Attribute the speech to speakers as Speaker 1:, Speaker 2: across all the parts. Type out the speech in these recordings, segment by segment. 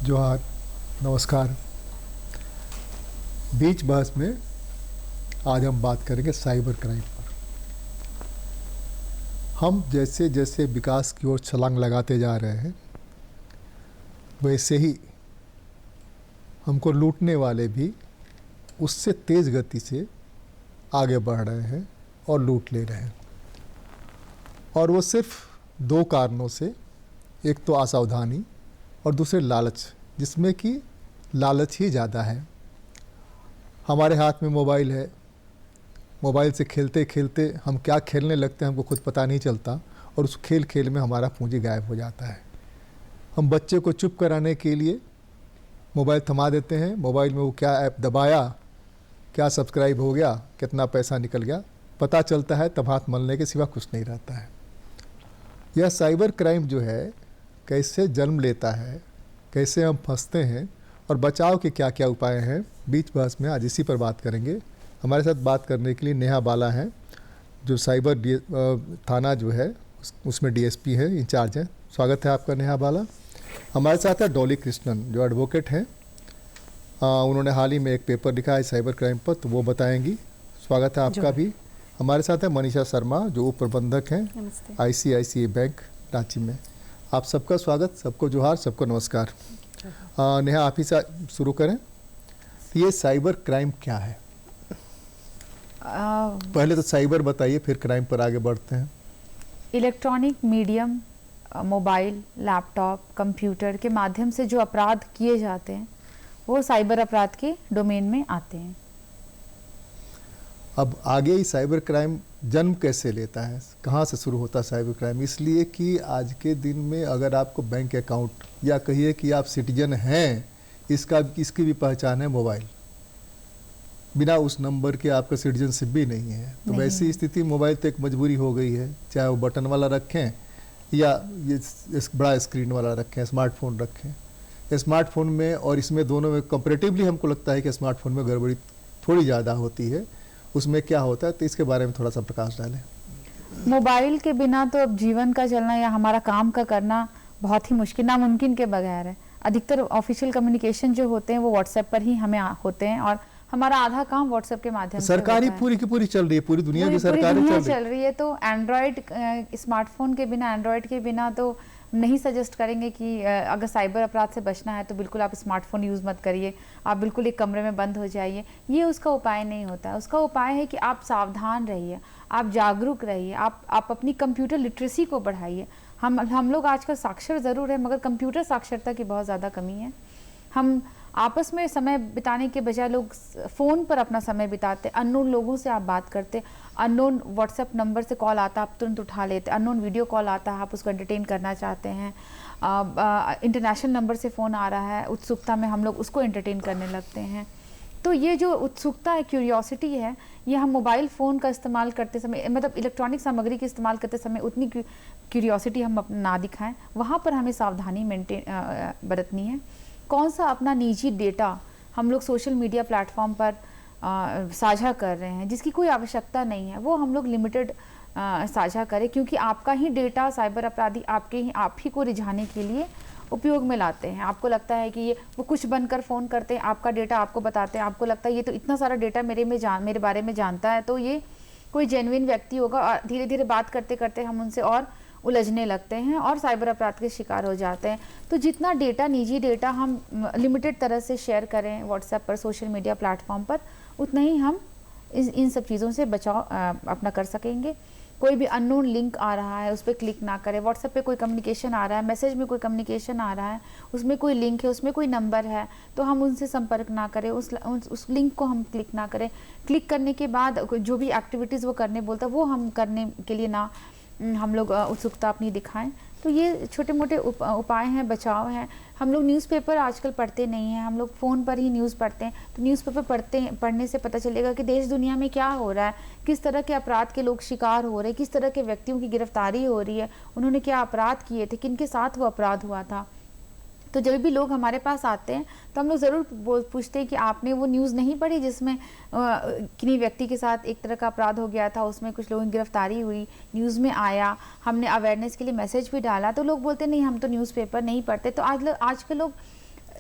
Speaker 1: जोहार, नमस्कार। बीच बहस में आज हम बात करेंगे साइबर क्राइम पर। हम जैसे जैसे विकास की ओर छलांग लगाते जा रहे हैं, वैसे ही हमको लूटने वाले भी उससे तेज़ गति से आगे बढ़ रहे हैं और लूट ले रहे हैं। और वो सिर्फ दो कारणों से, एक तो असावधानी और दूसरे लालच, जिसमें कि लालच ही ज़्यादा है। हमारे हाथ में मोबाइल है, मोबाइल से खेलते खेलते हम क्या खेलने लगते हैं हमको खुद पता नहीं चलता, और उस खेल में हमारा पूंजी गायब हो जाता है। हम बच्चे को चुप कराने के लिए मोबाइल थमा देते हैं, मोबाइल में वो क्या ऐप दबाया, क्या सब्सक्राइब हो गया, कितना पैसा निकल गया, पता चलता है तब हाथ मलने के सिवा कुछ नहीं रहता है। यह साइबर क्राइम जो है कैसे जन्म लेता है, कैसे हम फंसते हैं और बचाव के क्या क्या उपाय हैं, बीच बहस में आज इसी पर बात करेंगे। हमारे साथ बात करने के लिए नेहा बाला हैं, जो साइबर थाना जो है उसमें डीएसपी है, इंचार्ज हैं। स्वागत है आपका नेहा बाला। हमारे साथ है डॉली कृष्णन, जो एडवोकेट हैं। उन्होंने हाल ही में एक पेपर लिखा है साइबर क्राइम पर, तो वो बताएंगी। स्वागत है आपका भी। हमारे साथ है मनीषा शर्मा, जो उप प्रबंधक हैं ICICI बैंक रांची में। आप सबका स्वागत, सबको जोहार, सबको नमस्कार। नेहा, आप ही से शुरू करें। ये साइबर क्राइम क्या है? पहले तो साइबर बताइए, फिर क्राइम पर आगे बढ़ते हैं।
Speaker 2: Electronic medium, mobile, laptop, computer के माध्यम से जो अपराध किए जाते हैं वो साइबर अपराध के डोमेन में आते हैं।
Speaker 1: अब आगे ही साइबर क्राइम जन्म कैसे लेता है, कहाँ से शुरू होता है साइबर क्राइम? इसलिए कि आज के दिन में अगर आपको बैंक अकाउंट या कहिए कि आप सिटीजन हैं, इसकी भी पहचान है मोबाइल। बिना उस नंबर के आपका सिटीजनशिप भी नहीं है। तो वैसी स्थिति मोबाइल तो एक मजबूरी हो गई है, चाहे वो बटन वाला रखें या ये बड़ा स्क्रीन वाला रखें, स्मार्टफोन रखें। स्मार्टफोन में और इसमें दोनों में कंपैरेटिवली हमको लगता है कि स्मार्टफोन में गड़बड़ी थोड़ी ज़्यादा होती है। उसमें क्या होता है, तो इसके बारे में थोड़ा सा प्रकाश डालें।
Speaker 2: मोबाइल के बिना तो अब जीवन का चलना या हमारा काम का करना बहुत ही मुश्किल, नामुमकिन के बगैर है। अधिकतर ऑफिशियल कम्युनिकेशन जो होते हैं वो व्हाट्सएप पर ही हमें होते हैं, और हमारा आधा काम व्हाट्सएप के माध्यम से
Speaker 1: सरकारी पूरी की पूरी चल रही है, पूरी दुनिया की सरकार
Speaker 2: चल रही है। तो एंड्रॉयड स्मार्टफोन के बिना, एंड्रॉयड के बिना तो नहीं सजेस्ट करेंगे कि अगर साइबर अपराध से बचना है तो बिल्कुल आप स्मार्टफोन यूज़ मत करिए, आप बिल्कुल एक कमरे में बंद हो जाइए। ये उसका उपाय नहीं होता है। उसका उपाय है कि आप सावधान रहिए, आप जागरूक रहिए, आप अपनी कंप्यूटर लिटरेसी को बढ़ाइए। हम लोग आजकल साक्षर ज़रूर है, मगर कंप्यूटर साक्षरता की बहुत ज़्यादा कमी है। हम आपस में समय बिताने के बजाय लोग फ़ोन पर अपना समय बिताते, अननोन लोगों से आप बात करते, अननोन व्हाट्सएप नंबर से कॉल आता आप तुरंत उठा लेते, अननोन वीडियो कॉल आता है आप उसको एंटरटेन करना चाहते हैं, इंटरनेशनल नंबर से फ़ोन आ रहा है, उत्सुकता में हम लोग उसको एंटरटेन करने लगते हैं। तो ये जो उत्सुकता है, क्यूरियोसिटी है, ये हम मोबाइल फ़ोन का इस्तेमाल करते समय, मतलब इलेक्ट्रॉनिक सामग्री के इस्तेमाल करते समय उतनी क्यूरियोसिटी हम अपना ना दिखाएं। वहाँ पर हमें सावधानी बरतनी है। कौन सा अपना निजी डेटा हम लोग सोशल मीडिया प्लेटफॉर्म पर साझा कर रहे हैं जिसकी कोई आवश्यकता नहीं है, वो हम लोग लिमिटेड साझा करें, क्योंकि आपका ही डेटा साइबर अपराधी आप ही को रिझाने के लिए उपयोग में लाते हैं। आपको लगता है कि ये वो कुछ बनकर फ़ोन करते हैं, आपका डेटा आपको बताते हैं, आपको लगता है ये तो इतना सारा डेटा मेरे बारे में जानता है, तो ये कोई जेन्युइन व्यक्ति होगा, और धीरे धीरे बात करते करते हम उनसे और उलझने लगते हैं और साइबर अपराध के शिकार हो जाते हैं। तो जितना डेटा, निजी डेटा हम लिमिटेड तरह से शेयर करें व्हाट्सएप पर, सोशल मीडिया प्लेटफॉर्म पर, उतना ही हम इन सब चीज़ों से बचाव अपना कर सकेंगे। कोई भी अननोन लिंक आ रहा है उस पर क्लिक ना करें। व्हाट्सएप पे कोई कम्युनिकेशन आ रहा है, मैसेज में कोई कम्युनिकेशन आ रहा है, उसमें कोई लिंक है, उसमें कोई नंबर है, तो हम उनसे संपर्क ना करें, उस लिंक को हम क्लिक ना करें। क्लिक करने के बाद जो भी एक्टिविटीज़ वो करने बोलता है वो हम करने के लिए ना हम लोग उत्सुकता अपनी दिखाएं। तो ये छोटे मोटे उपाय हैं, बचाव हैं। हम लोग न्यूज़पेपर आजकल पढ़ते नहीं हैं, हम लोग फ़ोन पर ही न्यूज़ पढ़ते हैं। तो न्यूज़पेपर पढ़ने से पता चलेगा कि देश दुनिया में क्या हो रहा है, किस तरह के अपराध के लोग शिकार हो रहे हैं, किस तरह के व्यक्तियों की गिरफ्तारी हो रही है, उन्होंने क्या अपराध किए थे, किनके साथ वो अपराध हुआ था। तो जब भी लोग हमारे पास आते हैं तो हम लोग ज़रूर पूछते हैं कि आपने वो न्यूज़ नहीं पढ़ी जिसमें किन्हीं व्यक्ति के साथ एक तरह का अपराध हो गया था, उसमें कुछ लोगों की गिरफ्तारी हुई, न्यूज़ में आया, हमने अवेयरनेस के लिए मैसेज भी डाला। तो लोग बोलते नहीं, हम तो न्यूज़पेपर नहीं पढ़ते। तो आज के लोग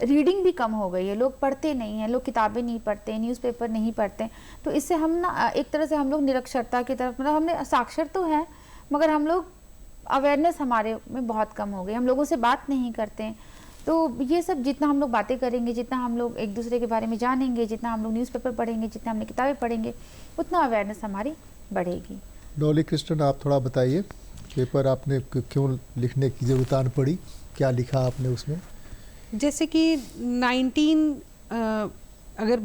Speaker 2: रीडिंग भी कम हो गई है, लोग पढ़ते नहीं हैं, लोग किताबें नहीं पढ़ते, न्यूज़पेपर नहीं पढ़ते। तो इससे हम ना एक तरह से हम लोग निरक्षरता की तरफ, मतलब हमने साक्षर तो है मगर हम लोग अवेयरनेस हमारे में बहुत कम हो गई, हम लोगों से बात नहीं करते। तो ये सब जितना हम लोग बातें करेंगे, जितना हम लोग एक दूसरे के बारे में जानेंगे, जितना हम लोग न्यूज़पेपर पढ़ेंगे, जितना हमने किताबें पढ़ेंगे, उतना अवेयरनेस हमारी बढ़ेगी।
Speaker 1: डॉली क्रिस्टन, आप थोड़ा बताइए, पेपर आपने क्यों लिखने की जरूरत आन पड़ी, क्या लिखा आपने उसमें?
Speaker 3: जैसे कि 19 अगर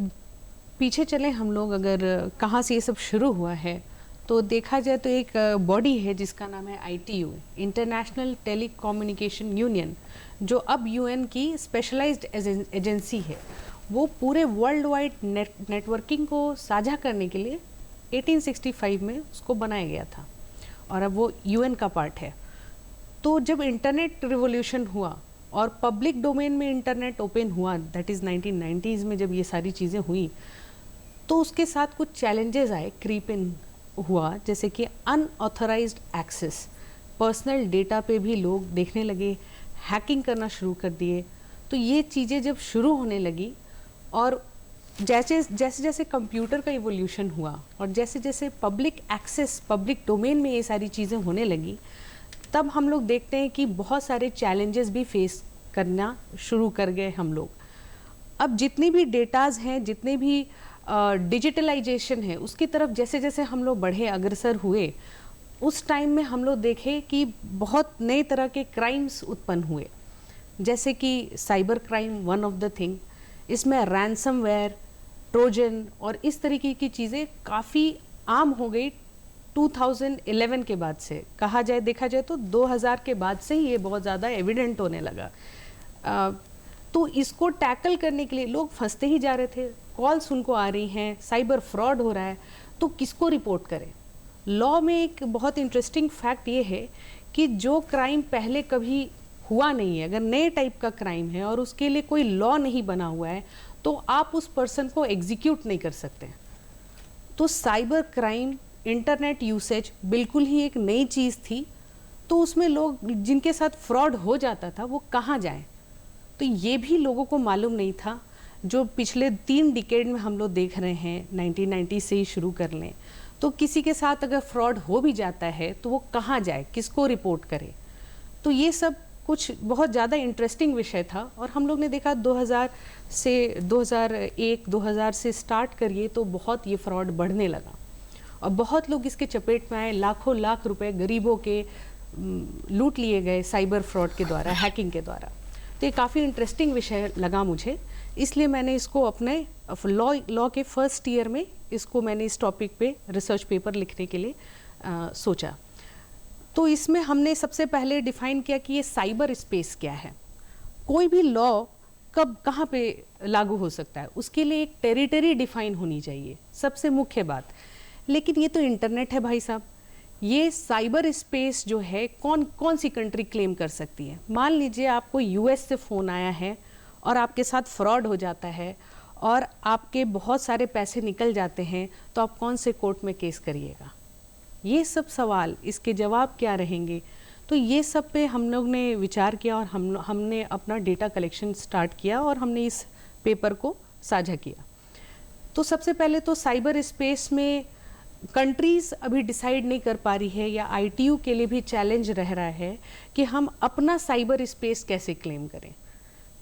Speaker 3: पीछे चले हम लोग, अगर कहाँ से ये सब शुरू हुआ है तो देखा जाए तो एक बॉडी है जिसका नाम है ITU, इंटरनेशनल टेलीकम्युनिकेशन यूनियन, जो अब UN की स्पेशलाइज्ड एजेंसी है। वो पूरे वर्ल्ड वाइड नेटवर्किंग को साझा करने के लिए 1865 में उसको बनाया गया था और अब वो UN का पार्ट है। तो जब इंटरनेट रिवॉल्यूशन हुआ और पब्लिक डोमेन में इंटरनेट ओपन हुआ, दैट इज़ 1990s में जब ये सारी चीज़ें हुई, तो उसके साथ कुछ चैलेंजेस आए, क्रीप इन हुआ, जैसे कि अनऑथराइज्ड एक्सेस, पर्सनल डेटा पे भी लोग देखने लगे, हैकिंग करना शुरू कर दिए। तो ये चीज़ें जब शुरू होने लगी और जैसे जैसे कंप्यूटर का इवोल्यूशन हुआ और जैसे जैसे पब्लिक एक्सेस, पब्लिक डोमेन में ये सारी चीज़ें होने लगी, तब हम लोग देखते हैं कि बहुत सारे चैलेंजेस भी फेस करना शुरू कर गए हम लोग। अब जितनी भी डेटाज हैं, जितने भी डिजिटलाइजेशन है, उसकी तरफ जैसे जैसे हम लोग बढ़े, अग्रसर हुए, उस टाइम में हम लोग देखे कि बहुत नए तरह के क्राइम्स उत्पन्न हुए, जैसे कि cyber crime one of the thing. इसमें रैंसमवेयर, ट्रोजन और इस तरीके की चीज़ें काफ़ी आम हो गई 2011 के बाद से। कहा जाए, देखा जाए तो 2000 के बाद से ही ये बहुत ज़्यादा एविडेंट होने लगा। तो इसको टैकल करने के लिए लोग फंसते ही जा रहे थे, कॉल्स उनको आ रही हैं, साइबर फ्रॉड हो रहा है, तो किसको रिपोर्ट करें। लॉ में एक बहुत इंटरेस्टिंग फैक्ट ये है कि जो क्राइम पहले कभी हुआ नहीं है, अगर नए टाइप का क्राइम है और उसके लिए कोई लॉ नहीं बना हुआ है, तो आप उस पर्सन को एग्जीक्यूट नहीं कर सकते। तो साइबर क्राइम, इंटरनेट यूसेज बिल्कुल ही एक नई चीज़ थी, तो उसमें लोग जिनके साथ फ्रॉड हो जाता था वो कहाँ जाएं, तो ये भी लोगों को मालूम नहीं था। जो पिछले 3 डिकेड में हम लोग देख रहे हैं, 1990 से ही शुरू कर लें, तो किसी के साथ अगर फ्रॉड हो भी जाता है तो वो कहाँ जाए, किसको रिपोर्ट करे। तो ये सब कुछ बहुत ज़्यादा इंटरेस्टिंग विषय था और हम लोग ने देखा 2000 से 2001-2000 से स्टार्ट करिए तो बहुत ये फ्रॉड बढ़ने लगा और बहुत लोग इसके चपेट में आए। लाखों लाख रुपए गरीबों के लूट लिए गए साइबर फ्रॉड के द्वारा, हैकिंग के द्वारा। तो ये काफ़ी इंटरेस्टिंग विषय लगा मुझे, इसलिए मैंने इसको अपने लॉ के फर्स्ट ईयर में इसको मैंने इस टॉपिक पे रिसर्च पेपर लिखने के लिए सोचा। तो इसमें हमने सबसे पहले डिफाइन किया कि ये साइबर स्पेस क्या है, कोई भी लॉ कब कहाँ पे लागू हो सकता है, उसके लिए एक टेरिटरी डिफाइन होनी चाहिए, सबसे मुख्य बात। लेकिन ये तो इंटरनेट है भाई साहब, ये साइबर स्पेस जो है कौन कौन सी कंट्री क्लेम कर सकती है। मान लीजिए आपको US से फ़ोन आया है और आपके साथ फ्रॉड हो जाता है और आपके बहुत सारे पैसे निकल जाते हैं, तो आप कौन से कोर्ट में केस करिएगा। ये सब सवाल, इसके जवाब क्या रहेंगे। तो ये सब पे हम लोग ने विचार किया और हमने अपना डेटा कलेक्शन स्टार्ट किया और हमने इस पेपर को साझा किया। तो सबसे पहले तो साइबर स्पेस में कंट्रीज़ अभी डिसाइड नहीं कर पा रही है, या ITU के लिए भी चैलेंज रह रहा है कि हम अपना साइबर स्पेस कैसे क्लेम करें,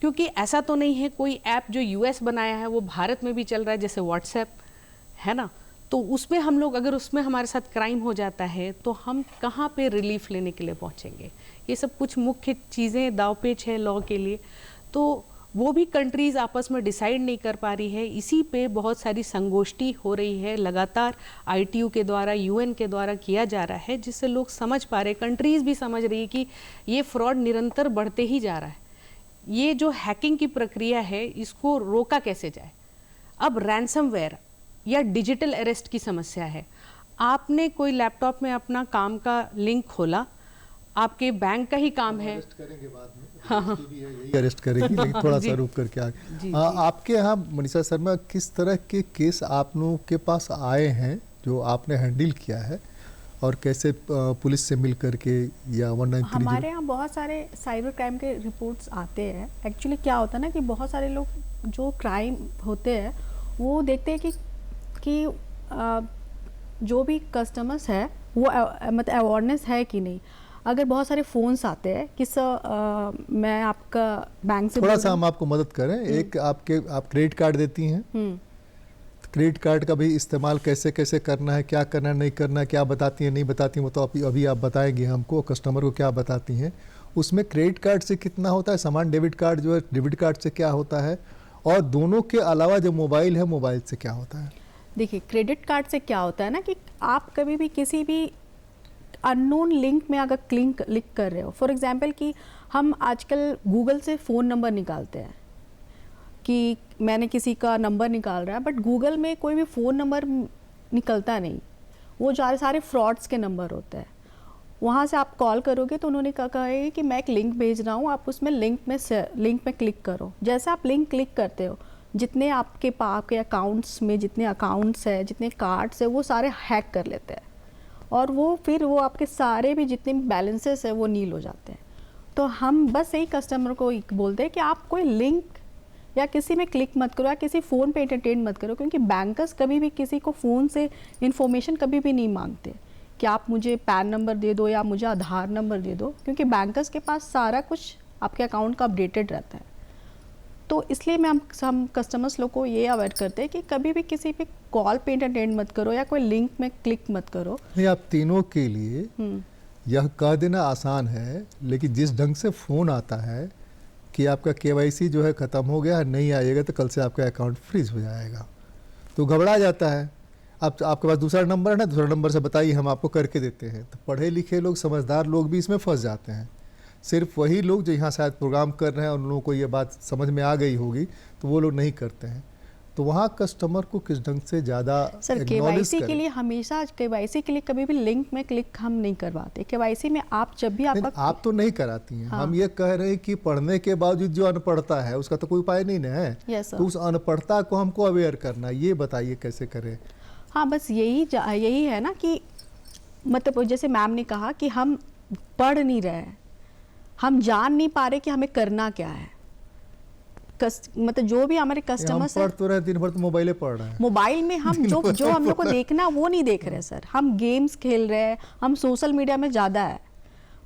Speaker 3: क्योंकि ऐसा तो नहीं है कोई ऐप जो US बनाया है वो भारत में भी चल रहा है, जैसे व्हाट्सएप है ना। तो उसमें हम लोग, अगर उसमें हमारे साथ क्राइम हो जाता है तो हम कहाँ पे रिलीफ लेने के लिए पहुँचेंगे। ये सब कुछ मुख्य चीज़ें दावपेच है लॉ के लिए, तो वो भी कंट्रीज़ आपस में डिसाइड नहीं कर पा रही है। इसी पे बहुत सारी संगोष्ठी हो रही है, लगातार ITU के द्वारा, UN के द्वारा किया जा रहा है, जिससे लोग समझ पा रहे, कंट्रीज़ भी समझ रही है कि ये फ्रॉड निरंतर बढ़ते ही जा रहा है। ये जो हैकिंग की प्रक्रिया है इसको रोका कैसे जाए। अब रैंसमवेयर या डिजिटल अरेस्ट की समस्या है। आपने कोई लैपटॉप में अपना काम का लिंक खोला, आपके बैंक का ही काम है,
Speaker 1: अरेस्ट करेंगे बाद में, हाँ, यही अरेस्ट करेंगे, लेकिन थोड़ा सा रुक करके आगे। आपके यहाँ मनीषा शर्मा, किस तरह के केस आप लोगों के पास आए हैं जो आपने हैंडल किया है, और कैसे पुलिस से मिल करके या 193
Speaker 4: हमारे यहाँ बहुत सारे साइबर क्राइम के रिपोर्ट्स आते हैं। एक्चुअली क्या होता है ना कि बहुत सारे लोग जो क्राइम होते हैं वो देखते हैं कि जो भी कस्टमर्स है वो मतलब अवेयरनेस है कि नहीं। अगर बहुत सारे फ़ोन्स आते हैं कि सर मैं आपका बैंक से
Speaker 1: थोड़ा सा हम आपको मदद करें। एक आप क्रेडिट कार्ड देती हैं, क्रेडिट कार्ड का भी इस्तेमाल कैसे कैसे करना है, क्या करना है नहीं करना है, क्या बताती हैं नहीं बताती हैं, वो तो अभी आप बताएंगे हमको कस्टमर को क्या बताती हैं। उसमें क्रेडिट कार्ड से कितना होता है, सामान डेबिट कार्ड जो है डेबिट कार्ड से क्या होता है, और दोनों के अलावा जो मोबाइल है मोबाइल से क्या होता है।
Speaker 4: देखिए क्रेडिट कार्ड से क्या होता है ना कि आप कभी भी किसी भी अननोन लिंक में अगर क्लिक कर रहे हो, फॉर एग्जांपल कि हम आजकल गूगल से फ़ोन नंबर निकालते हैं कि मैंने किसी का नंबर निकाल रहा है, बट गूगल में कोई भी फ़ोन नंबर निकलता नहीं, वो सारे फ्रॉड्स के नंबर होते हैं। वहाँ से आप कॉल करोगे तो उन्होंने कहा है कि मैं एक लिंक भेज रहा हूँ, आप उसमें लिंक में क्लिक करो। जैसे आप लिंक क्लिक करते हो, जितने आपके अकाउंट्स में जितने अकाउंट्स है, जितने कार्ड्स है, वो सारे हैक कर लेते हैं और फिर वो आपके सारे भी जितने बैलेंसेस है वो नील हो जाते हैं। तो हम बस यही कस्टमर को बोलते हैं कि आप कोई लिंक या किसी में क्लिक मत करो या किसी फ़ोन पे एंटरटेन मत करो, क्योंकि बैंकर्स कभी भी किसी को फ़ोन से इन्फॉर्मेशन कभी भी नहीं मांगते कि आप मुझे पैन नंबर दे दो या मुझे आधार नंबर दे दो, क्योंकि बैंकर्स के पास सारा कुछ आपके अकाउंट का अपडेटेड रहता है। तो इसलिए हम कस्टमर्स लोग को ये अवॉइड करते हैं कि कभी भी किसी पे कॉल पे एंटरटेन मत करो या कोई लिंक में क्लिक मत करो।
Speaker 1: नहीं, आप तीनों के लिए यह कह देना आसान है, लेकिन जिस ढंग से फ़ोन आता है कि आपका KYC जो है ख़त्म हो गया है, नहीं आएगा तो कल से आपका अकाउंट फ्रीज हो जाएगा, तो घबरा जाता है। अब आपके पास दूसरा नंबर है ना, दूसरा नंबर से बताइए हम आपको करके देते हैं। तो पढ़े लिखे लोग, समझदार लोग भी इसमें फंस जाते हैं। सिर्फ वही लोग जो यहाँ शायद प्रोग्राम कर रहे हैं उन लोगों को ये बात समझ में आ गई होगी, तो वो लोग नहीं करते हैं। तो वहाँ कस्टमर को किस ढंग से ज़्यादा
Speaker 4: सर KYC के लिए हमेशा KYC के लिए कभी भी लिंक में क्लिक हम नहीं करवाते। KYC में आप जब भी
Speaker 1: आप तो नहीं कराती हैं।
Speaker 4: हाँ।
Speaker 1: हम ये कह रहे हैं कि पढ़ने के बावजूद जो अनपढ़ता है उसका तो कोई उपाय नहीं ना है।
Speaker 4: Yes sir.
Speaker 1: तो उस अनपढ़ता को हमको अवेयर करना, ये बताइए कैसे करें।
Speaker 4: हाँ, बस यही है ना कि मतलब जैसे मैम ने कहा कि हम पढ़ नहीं रहे हैं, हम जान नहीं पा रहे कि हमें करना क्या है। मतलब जो भी हमारे कस्टमर्स
Speaker 1: पढ़ तो रहे, दिन भर तो मोबाइले पढ़ रहे हैं।
Speaker 4: मोबाइल में हम जो हम लोग को देखना वो नहीं देख रहे सर। हम गेम्स खेल रहे हैं, हम सोशल मीडिया में ज़्यादा है,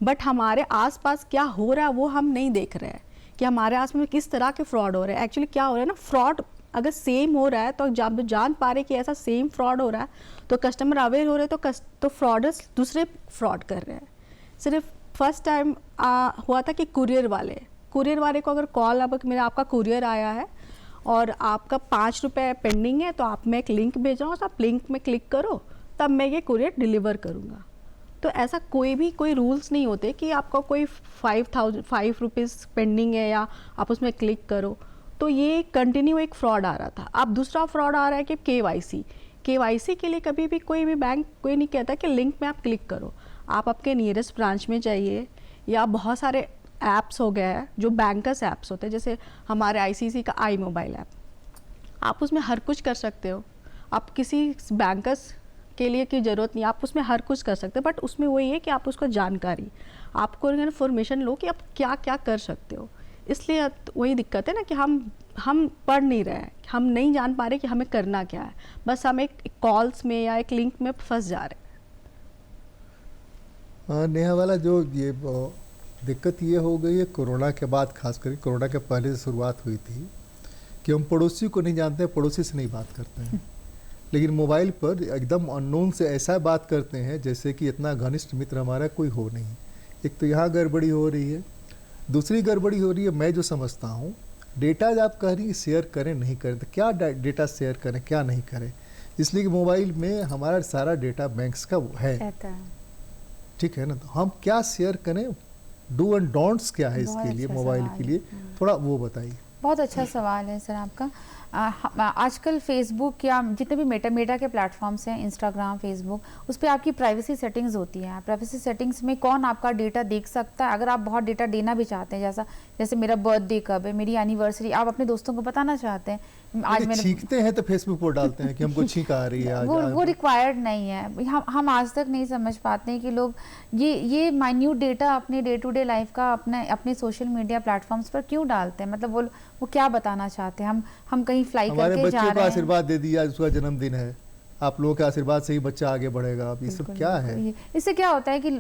Speaker 4: बट हमारे आसपास क्या हो रहा है वो हम नहीं देख रहे हैं कि हमारे आसपास में किस तरह के फ्रॉड हो रहे हैं। एक्चुअली क्या हो रहा है ना, फ्रॉड अगर सेम हो रहा है तो जब जान पा रहे कि ऐसा सेम फ्रॉड हो रहा है तो कस्टमर अवेयर हो रहे हैं, तो फ्रॉडर्स दूसरे फ्रॉड कर रहे हैं। सिर्फ फर्स्ट टाइम हुआ था कि कुरियर वाले को अगर कॉल आपका कुरियर आया है और आपका 5 रुपये पेंडिंग है, तो मैं एक लिंक भेज रहा हूँ, तो आप लिंक में क्लिक करो तब मैं ये कुरियर डिलीवर करूँगा। तो ऐसा कोई रूल्स नहीं होते कि आपका कोई 5 रुपीज़ पेंडिंग है या आप उसमें क्लिक करो। तो ये कंटिन्यू एक फ्रॉड आ रहा था। अब दूसरा फ्रॉड आ रहा है कि KYC के लिए कभी भी कोई भी बैंक कोई नहीं कहता कि लिंक में आप क्लिक करो। आप आपके नियरेस्ट ब्रांच में जाइए, या बहुत सारे ऐप्स हो गए हैं जो बैंकर्स ऐप्स होते हैं, जैसे हमारे ICC का iMobile ऐप, आप उसमें हर कुछ कर सकते हो। आप किसी बैंकर्स के लिए की ज़रूरत नहीं, आप उसमें हर कुछ कर सकते हो, बट उसमें वही है कि आप उसको जानकारी, आपको इन्फॉर्मेशन लो कि आप क्या क्या कर सकते हो। इसलिए वही दिक्कत है ना कि हम पढ़ नहीं रहे हैं, हम नहीं जान पा रहे कि हमें करना क्या है, बस हम एक कॉल्स में या एक लिंक में फंस जा रहे हैं।
Speaker 1: नेहा वाला जो ये दिक्कत ये हो गई है कोरोना के बाद, खास करके कोरोना के पहले से शुरुआत हुई थी कि हम पड़ोसी को नहीं जानते, पड़ोसी से नहीं बात करते हैं, लेकिन मोबाइल पर एकदम अननोन से ऐसा बात करते हैं जैसे कि इतना घनिष्ठ मित्र हमारा कोई हो नहीं। एक तो यहाँ गड़बड़ी हो रही है, दूसरी गड़बड़ी हो रही है मैं जो समझता हूँ, डेटा आप कह रही शेयर करें नहीं करें, तो क्या डेटा शेयर करें क्या नहीं करें, इसलिए कि मोबाइल में हमारा सारा डेटा बैंक्स का है, ठीक है ना। तो हम क्या शेयर करें, डू एंड डोंट्स क्या है इसके लिए, मोबाइल के लिए थोड़ा वो बताइए।
Speaker 2: बहुत अच्छा सवाल है सर आपका। आजकल फेसबुक या जितने भी मेटा के प्लेटफॉर्म्स हैं, इंस्टाग्राम, फेसबुक, उस पर आपकी प्राइवेसी सेटिंग्स होती हैं। प्राइवेसी सेटिंग्स में कौन आपका डेटा देख सकता है, अगर आप बहुत डेटा देना भी चाहते हैं, जैसे मेरा बर्थडे कब है, मेरी एनिवर्सरी, आप अपने दोस्तों को बताना चाहते हैं आज मैंने
Speaker 1: छींकते हैं तो फेसबुक पर डालते हैं कि हमको छींक आ रही है आज।
Speaker 2: वो रिक्वायर्ड नहीं है। हम आज तक नहीं समझ पाते हैं कि लोग ये माइन्यूट डेटा अपने डे टू डे लाइफ का अपने सोशल मीडिया प्लेटफॉर्म्स पर क्यों डालते हैं। मतलब वो क्या बताना चाहते हैं। हम कहीं फ्लाई करके जा रहे हैं,
Speaker 1: हमारे बच्चे को आशीर्वाद दे दिया, उसका जन्मदिन है, आप लोगों के आशीर्वाद से ही बच्चा आगे बढ़ेगा। अब ये सब क्या है?
Speaker 2: इससे क्या होता है कि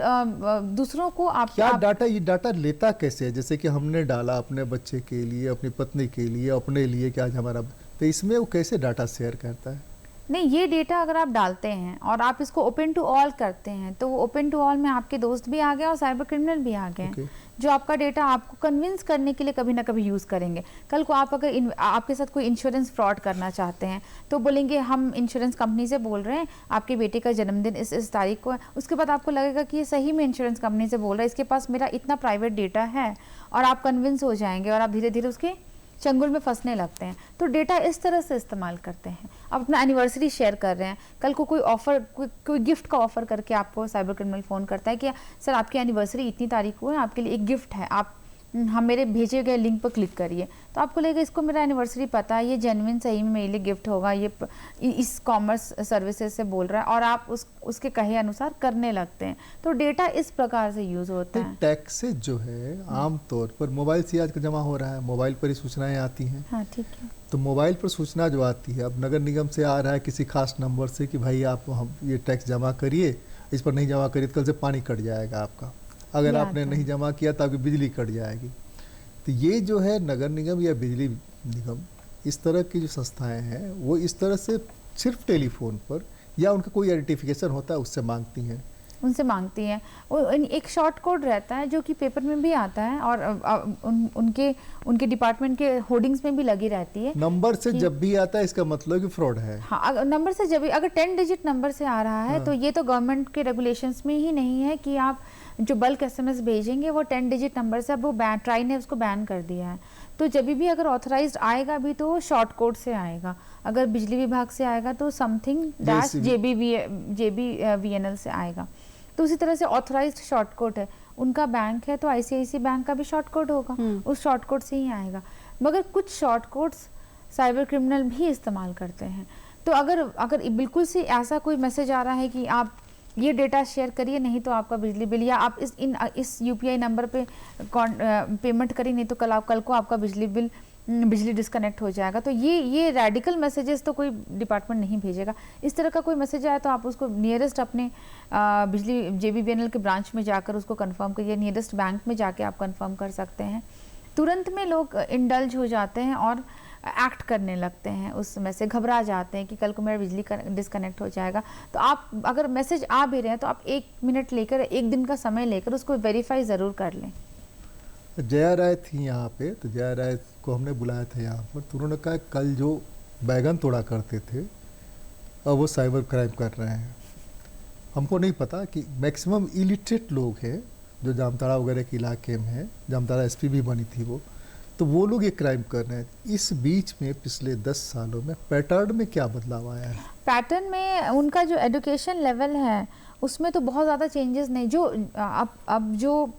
Speaker 2: दूसरों को
Speaker 1: ये डाटा लेता कैसे है? जैसे कि हमने डाला अपने बच्चे के लिए, अपनी पत्नी के लिए, अपने लिए कि आज हमारा, तो इसमें वो कैसे डाटा शेयर करता है?
Speaker 2: नहीं, ये डेटा अगर आप डालते हैं और आप इसको ओपन टू ऑल करते हैं तो वो ओपन टू ऑल में आपके दोस्त भी आ गए और साइबर क्रिमिनल भी आ गए, जो आपका डेटा आपको कन्विंस करने के लिए कभी ना कभी यूज़ करेंगे। कल को आप अगर आपके साथ कोई इंश्योरेंस फ्रॉड करना चाहते हैं तो बोलेंगे हम इंश्योरेंस कंपनी से बोल रहे हैं, आपके बेटे का जन्मदिन इस तारीख को है। उसके बाद आपको लगेगा कि ये सही में इंश्योरेंस कंपनी से बोल रहा है, इसके पास मेरा इतना प्राइवेट डेटा है, और आप कन्विंस हो जाएंगे और आप धीरे धीरे उसके चंगुल में फंसने लगते हैं। तो डेटा इस तरह से इस्तेमाल करते हैं। आप अपना एनिवर्सरी शेयर कर रहे हैं, कल को कोई ऑफर, कोई गिफ्ट का ऑफर करके आपको साइबर क्रिमिनल फ़ोन करता है कि सर आपकी एनिवर्सरी इतनी तारीख को है, आपके लिए एक गिफ्ट है, आप हम मेरे भेजे गए लिंक पर क्लिक करिए। तो आपको लगेगा इसको मेरा एनिवर्सरी पता है, ये जेन्युइन सही में मेरे लिए गिफ्ट होगा, ये इस कॉमर्स सर्विसेज से बोल रहा है, और आप उसके कहे अनुसार करने लगते हैं। तो डेटा इस प्रकार से यूज़ होता है।
Speaker 1: टैक्सेस जो है आमतौर पर मोबाइल से आज जमा हो रहा है, मोबाइल पर ही सूचनाएं आती हैं।
Speaker 2: हाँ, ठीक है।
Speaker 1: तो मोबाइल पर सूचना जो आती है, अब नगर निगम से आ रहा है किसी खास नंबर से कि भाई आप हम ये टैक्स जमा करिए, इस पर नहीं जमा करिए तो कल से पानी कट जाएगा आपका, अगर आपने नहीं जमा किया तो आपकी बिजली कट जाएगी। तो ये जो है नगर निगम या बिजली निगम, इस तरह की जो संस्थाएं हैं वो इस तरह से सिर्फ टेलीफोन पर या उनका कोई आइडेंटिफिकेशन होता है उससे मांगती हैं,
Speaker 2: उनसे मांगती हैं। एक शॉर्ट कोड रहता है जो कि पेपर में भी आता है और उनके डिपार्टमेंट के होर्डिंग्स में भी लगी रहती है।
Speaker 1: नंबर से जब भी आता है इसका मतलब कि फ्रॉड है।
Speaker 2: हाँ, नंबर से जब भी, अगर 10 डिजिट नंबर से आ रहा है
Speaker 1: हाँ।
Speaker 2: तो ये तो गवर्नमेंट के रेगुलेशंस में ही नहीं है कि आप जो बल्क SMS भेजेंगे वो 10 डिजिट नंबर से, अब वो ट्राई ने उसको बैन कर दिया है। तो जब भी अगर ऑथराइज्ड आएगा भी तो शॉर्ट कोड से आएगा, अगर बिजली विभाग से आएगा तो समथिंग डैश JBVNL से आएगा। तो उसी तरह से ऑथराइज्ड शॉर्ट कोड है, उनका बैंक है तो ICICI बैंक का भी शॉर्ट कोड होगा, उस शॉर्ट कोड से ही आएगा। मगर कुछ शॉर्ट कोड्स साइबर क्रिमिनल भी इस्तेमाल करते हैं। तो अगर बिल्कुल से ऐसा कोई मैसेज आ रहा है कि आप ये डेटा शेयर करिए नहीं तो आपका बिजली बिल, या आप इस UPI नंबर पे पेमेंट करिए नहीं तो कल को आपका बिजली डिस्कनेक्ट हो जाएगा, तो ये रेडिकल मैसेजेस तो कोई डिपार्टमेंट नहीं भेजेगा। इस तरह का कोई मैसेज आया तो आप उसको नियरेस्ट अपने बिजली JBVNL के ब्रांच में जाकर उसको कंफर्म करिए, नियरेस्ट बैंक में जाके आप कंफर्म कर सकते हैं। तुरंत में लोग इंडल्ज हो जाते हैं और एक्ट करने लगते हैं, उस समय से घबरा जाते हैं कि कल को मेरा बिजली डिस्कनेक्ट हो जाएगा। तो आप अगर मैसेज आ भी रहे हैं तो आप 1 मिनट लेकर, 1 दिन का समय लेकर उसको वेरीफाई ज़रूर कर लें।
Speaker 1: जया राय थी यहाँ पे, तो जया राय को हमने बुलाया था यहाँ पर, तो उन्होंने कहा कल जो बैगन तोड़ा करते थे अब वो साइबर क्राइम कर रहे हैं। हमको नहीं पता कि मैक्सिमम इलिटरेट लोग हैं जो जामताड़ा वगैरह के इलाके में है, जामताड़ा SP भी बनी थी तो वो लोग ये क्राइम कर रहे हैं। इस बीच में पिछले 10 सालों में पैटर्न में क्या बदलाव आया है?
Speaker 2: पैटर्न में उनका जो एजुकेशन लेवल है उसमें तो बहुत ज़्यादा चेंजेस नहीं। जो अब जो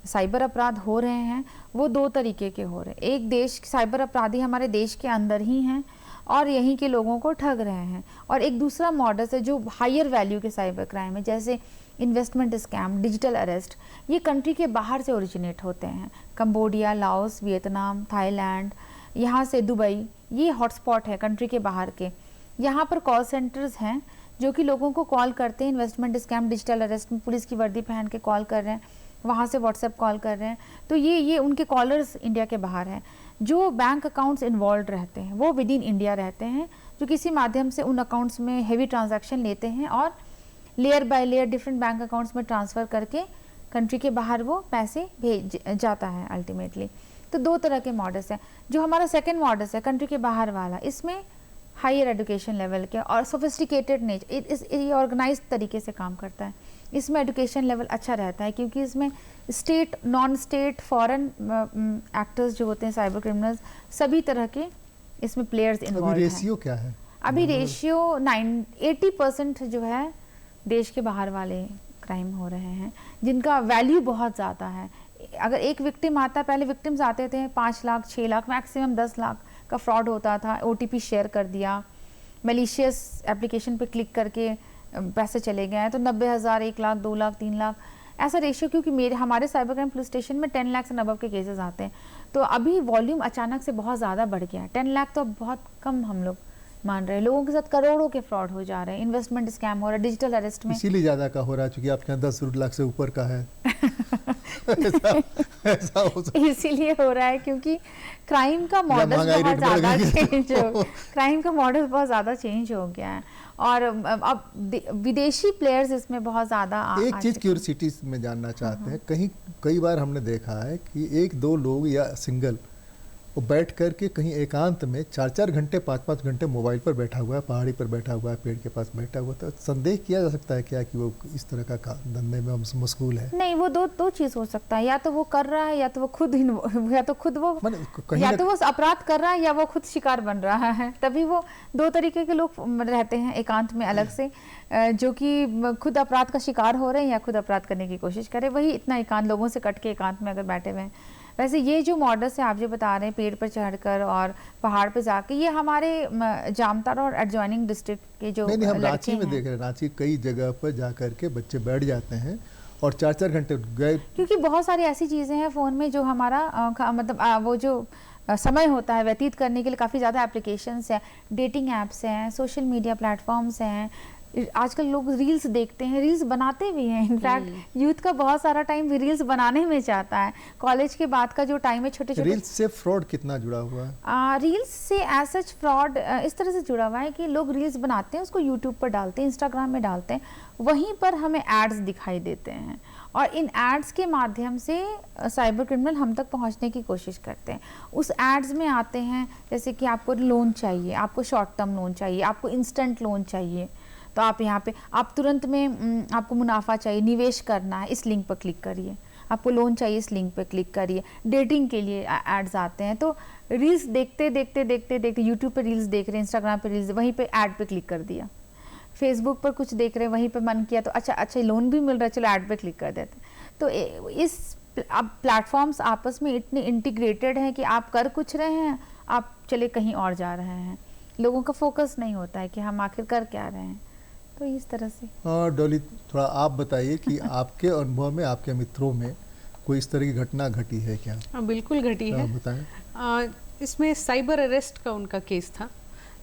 Speaker 2: साइबर अपराध हो रहे हैं वो 2 तरीके के हो रहे हैं। एक, देश साइबर अपराधी हमारे देश के अंदर ही हैं और यहीं के लोगों को ठग रहे हैं, और एक दूसरा मॉडल है जो हायर वैल्यू के साइबर क्राइम है, जैसे इन्वेस्टमेंट स्कैम, डिजिटल अरेस्ट। ये कंट्री के बाहर से ओरिजिनेट होते हैं, कंबोडिया, लाओस, वियतनाम, थाईलैंड, यहाँ से दुबई, ये हॉटस्पॉट है कंट्री के बाहर के। यहाँ पर कॉल सेंटर्स हैं जो कि लोगों को कॉल करते हैं, इन्वेस्टमेंट स्कैम, डिजिटल अरेस्ट में पुलिस की वर्दी पहन के कॉल कर रहे हैं, वहाँ से व्हाट्सएप कॉल कर रहे हैं। तो ये उनके कॉलर्स इंडिया के बाहर हैं। जो बैंक अकाउंट्स इन्वॉल्व रहते हैं वो विद इन इंडिया रहते हैं, जो किसी माध्यम से उन अकाउंट्स में हेवी ट्रांजैक्शन लेते हैं और layer by layer different bank accounts में ट्रांसफ़र करके कंट्री के बाहर वो पैसे भेज जाता है अल्टीमेटली। तो 2 तरह के मॉडल्स हैं। जो हमारा सेकेंड मॉडल है कंट्री के बाहर वाला, इसमें हायर एजुकेशन लेवल के और सोफिस्टिकेटेड नेचर, ये ऑर्गेनाइज तरीके से काम करता है। इसमें एजुकेशन लेवल अच्छा रहता है, क्योंकि इसमें state, non state, foreign actors जो होते हैं साइबर क्रिमिनल्स, सभी तरह के इसमें प्लेयर्स इन्वॉल्व
Speaker 1: अभी
Speaker 2: हैं।
Speaker 1: रेशियो क्या है?
Speaker 2: अभी रेशियो 80% जो है देश के बाहर वाले क्राइम हो रहे हैं, जिनका वैल्यू बहुत ज़्यादा है। अगर एक विक्टिम आता, पहले विक्टिम्स आते थे 5 लाख 6 लाख, मैक्सिमम 10 लाख का फ्रॉड होता था। OTP शेयर कर दिया, मलिशियस एप्लीकेशन पे क्लिक करके पैसे चले गए हैं, तो 90,000, 1 लाख, 2 लाख, 3 लाख ऐसा रेशियो। क्योंकि हमारे साइबर क्राइम पुलिस स्टेशन में 10 लाख से अबव के केसेस आते हैं, तो अभी वॉल्यूम अचानक से बहुत ज़्यादा बढ़ गया है। 10 लाख तो अब बहुत कम हम लोग मान रहे हैं। लोगों के साथ करोड़ों के फ्रॉड हो जा रहे हैं, इन्वेस्टमेंट स्कैम हो रहा है, डिजिटल अरेस्ट में।
Speaker 1: इसीलिए ज़्यादा का हो रहा है क्योंकि आपके यहाँ 10 लाख से ऊपर का है। ऐसा हो सकता है।
Speaker 2: इसीलिए हो रहा है क्योंकि क्राइम का मॉडल बहुत ज़्यादा चेंज हो क्राइम का मॉडल बहुत ज़्यादा चेंज हो गया है, और अब विदेशी प्लेयर्स इसमें बहुत ज़्यादा
Speaker 1: एक चीज़ क्यूरियोसिटी में जानना चाहते हैं, कई बार हमने देखा है कि 1-2 लोग या सिंगल वो बैठ कर के कहीं एकांत में 4-4 घंटे 5-5 घंटे मोबाइल पर बैठा हुआ है, पहाड़ी पर बैठा हुआ है, पेड़ के पास बैठा हुआ है, तो संदेह किया जा सकता है क्या कि वो इस तरह का धंधे में मशगूल है?
Speaker 2: नहीं, वो दो चीज़ हो सकता है, या तो वो कर रहा है, या तो वो खुद वो या तो वो अपराध कर रहा है, या वो खुद शिकार बन रहा है। तभी वो 2 तरीके के लोग रहते हैं एकांत में अलग से, जो कि खुद अपराध का शिकार हो रहे हैं या खुद अपराध करने की कोशिश करें। वही इतना एकांत, लोगों से कट के एकांत में अगर बैठे हुए हैं। वैसे ये जो मॉडल्स है आप जो बता रहे हैं, पेड़ पर चढ़कर और पहाड़ पे जाके, ये हमारे जामताड़ा और एडजॉइनिंग डिस्ट्रिक्ट के जो
Speaker 1: नहीं, हम
Speaker 2: लड़के
Speaker 1: रांची में
Speaker 2: हैं।
Speaker 1: देख रहे हैं, रांची कई जगह पर जा करके बच्चे बैठ जाते हैं और 4-4 घंटे गए।
Speaker 2: क्योंकि बहुत सारी ऐसी चीज़ें हैं फ़ोन में जो हमारा वो जो समय होता है व्यतीत करने के लिए, काफ़ी ज़्यादा एप्लीकेशंस हैं, डेटिंग ऐप्स हैं, सोशल मीडिया प्लेटफॉर्म्स हैं। आजकल लोग रील्स देखते हैं, रील्स बनाते भी हैं। इनफैक्ट यूथ का बहुत सारा टाइम रील्स बनाने में जाता है। कॉलेज के बाद का जो टाइम है, छोटे छोटे
Speaker 1: रील्स से फ्रॉड कितना जुड़ा हुआ है?
Speaker 2: रील्स से एज सच फ्रॉड इस तरह से जुड़ा हुआ है कि लोग रील्स बनाते हैं, उसको यूट्यूब पर डालते हैं, इंस्टाग्राम में डालते हैं, वहीं पर हमें एड्स दिखाई देते हैं, और इन एड्स के माध्यम से साइबर क्रिमिनल हम तक पहुंचने की कोशिश करते हैं। उस एड्स में आते हैं जैसे कि आपको लोन चाहिए, आपको शॉर्ट टर्म लोन चाहिए, आपको इंस्टेंट लोन चाहिए, तो आप यहाँ पे आप तुरंत में आपको मुनाफा चाहिए, निवेश करना है, इस लिंक पर क्लिक करिए, आपको लोन चाहिए, इस लिंक पर क्लिक करिए। डेटिंग के लिए एड्स आते हैं, तो रील्स देखते देखते देखते देखते यूट्यूब पे रील्स देख रहे हैं, इंस्टाग्राम पे रील्स, वहीं पे ऐड पे क्लिक कर दिया। फेसबुक पर कुछ देख रहे हैं, वहीं पे मन किया तो अच्छा लोन भी मिल रहा है, चलो ऐड पे क्लिक कर देते। तो इस अब प्लेटफॉर्म्स आपस में इतने इंटीग्रेटेड हैं कि आप कर कुछ रहे हैं, आप चले कहीं और जा रहे हैं। लोगों का फोकस नहीं होता है कि हम आखिर कर क्या रहे हैं, तो इस तरह से।
Speaker 1: हाँ डॉली, थोड़ा आप बताइए कि आपके अनुभव में, आपके मित्रों में कोई इस तरह की घटना घटी है क्या?
Speaker 3: हाँ, बिल्कुल घटी है।
Speaker 1: बताएं।
Speaker 3: इसमें साइबर अरेस्ट का उनका केस था,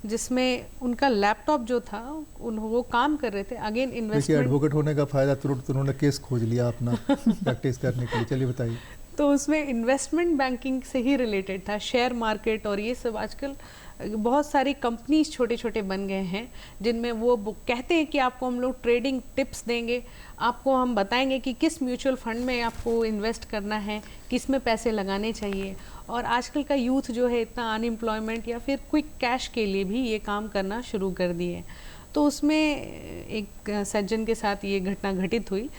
Speaker 3: जिसमें उनका लैपटॉप जो था, वो काम कर रहे थे। अगेन इन्वेस्टमेंट,
Speaker 1: एडवोकेट होने का फायदा, तुरंत उन्होंने केस खोज लिया अपना प्रैक्टिस करने के लिए। चलिए बताइए।
Speaker 3: तो उसमें इन्वेस्टमेंट बैंकिंग से ही रिलेटेड था, शेयर मार्केट और ये सब। आजकल बहुत सारी कंपनीज छोटे छोटे बन गए हैं जिनमें वो कहते हैं कि आपको हम लोग ट्रेडिंग टिप्स देंगे, आपको हम बताएंगे कि किस म्यूचुअल फंड में आपको इन्वेस्ट करना है, किस में पैसे लगाने चाहिए। और आजकल का यूथ जो है इतना अनएम्प्लॉयमेंट या फिर क्विक कैश के लिए भी ये काम करना शुरू कर दिए। तो उसमें एक सज्जन के साथ ये घटना घटित हुई।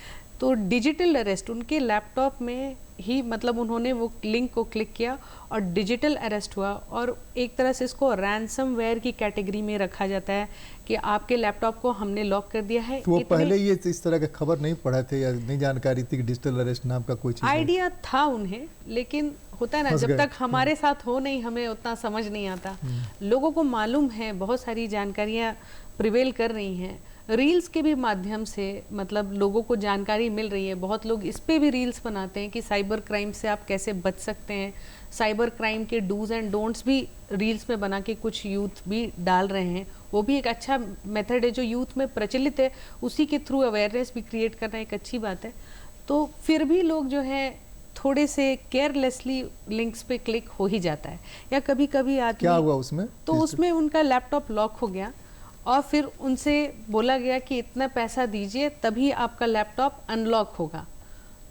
Speaker 3: तो डिजिटल अरेस्ट उनके लैपटॉप में ही, मतलब उन्होंने वो लिंक को क्लिक किया और डिजिटल अरेस्ट हुआ। और एक तरह से इसको रैंसमवेयर की कैटेगरी में रखा जाता है कि आपके लैपटॉप को हमने लॉक कर दिया है।
Speaker 1: तो वो पहले ये इस तरह का खबर नहीं पढ़े थे या नहीं जानकारी थी कि डिजिटल अरेस्ट नाम का कोई चीज़?
Speaker 3: आइडिया था उन्हें, लेकिन होता है ना, जब तक हमारे साथ हो नहीं, हमें उतना समझ नहीं आता। लोगों को मालूम है, बहुत सारी जानकारियाँ प्रिवेल कर रही हैं। रील्स के भी माध्यम से मतलब लोगों को जानकारी मिल रही है। बहुत लोग इस पे भी रील्स बनाते हैं कि साइबर क्राइम से आप कैसे बच सकते हैं। साइबर क्राइम के डूज एंड डोंट्स भी रील्स में बना के कुछ यूथ भी डाल रहे हैं। वो भी एक अच्छा मेथड है जो यूथ में प्रचलित है, उसी के थ्रू अवेयरनेस भी क्रिएट करना एक अच्छी बात है। तो फिर भी लोग जो है थोड़े से केयरलेसली लिंक्स पे क्लिक हो ही जाता है। या कभी कभी आदमी,
Speaker 1: क्या हुआ उसमें?
Speaker 3: तो उसमें उनका लैपटॉप लॉक हो गया और फिर उनसे बोला गया कि इतना पैसा दीजिए तभी आपका लैपटॉप अनलॉक होगा।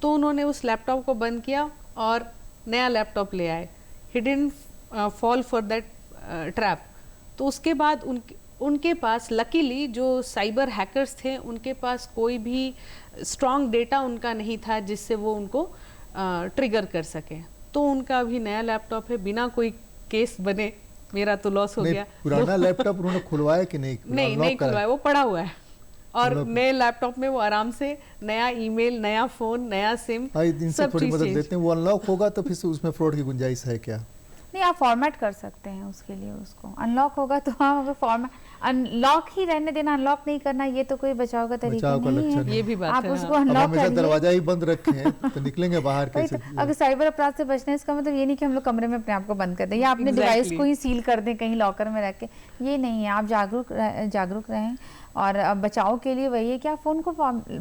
Speaker 3: तो उन्होंने उस लैपटॉप को बंद किया और नया लैपटॉप ले आए। He didn't fall for that trap. तो उसके बाद उनके पास लकीली जो साइबर हैकर्स थे उनके पास कोई भी स्ट्रॉन्ग डेटा उनका नहीं था जिससे वो उनको ट्रिगर कर सके। तो उनका अभी नया लैपटॉप है, बिना कोई केस बने। मेरा तो लॉस हो गया।
Speaker 1: पुराना लैपटॉप उन्होंने खुलवाया कि नहीं?
Speaker 3: नहीं खुलवाया, वो पड़ा हुआ है। और नए लैपटॉप में वो आराम से नया ईमेल, नया फोन, नया सिम,
Speaker 1: सब थोड़ी मदद देते हैं। वो अनलॉक होगा तो फिर उसमें फ्रॉड की गुंजाइश है क्या?
Speaker 2: नहीं, आप फॉर्मेट कर सकते हैं उसके लिए। उसको अनलॉक होगा तो हाँ, अगर फॉर्मेट अनलॉक ही रहने देना, अनलॉक नहीं करना, ये तो कोई बचाव का तरीका नहीं है।
Speaker 3: ये भी बात
Speaker 2: आप
Speaker 3: है।
Speaker 2: उसको अनलॉक कर
Speaker 1: दरवाजा ही बंद रखे हैं तो निकलेंगे बाहर कैसे?
Speaker 2: अगर साइबर अपराध से बचना है, इसका मतलब ये नहीं कि हम लोग कमरे में अपने आप को बंद कर दें या अपने डिवाइस को ही सील कर दें कहीं लॉकर में रख के। ये नहीं है। आप जागरूक रहें। और बचाव के लिए वही है कि आप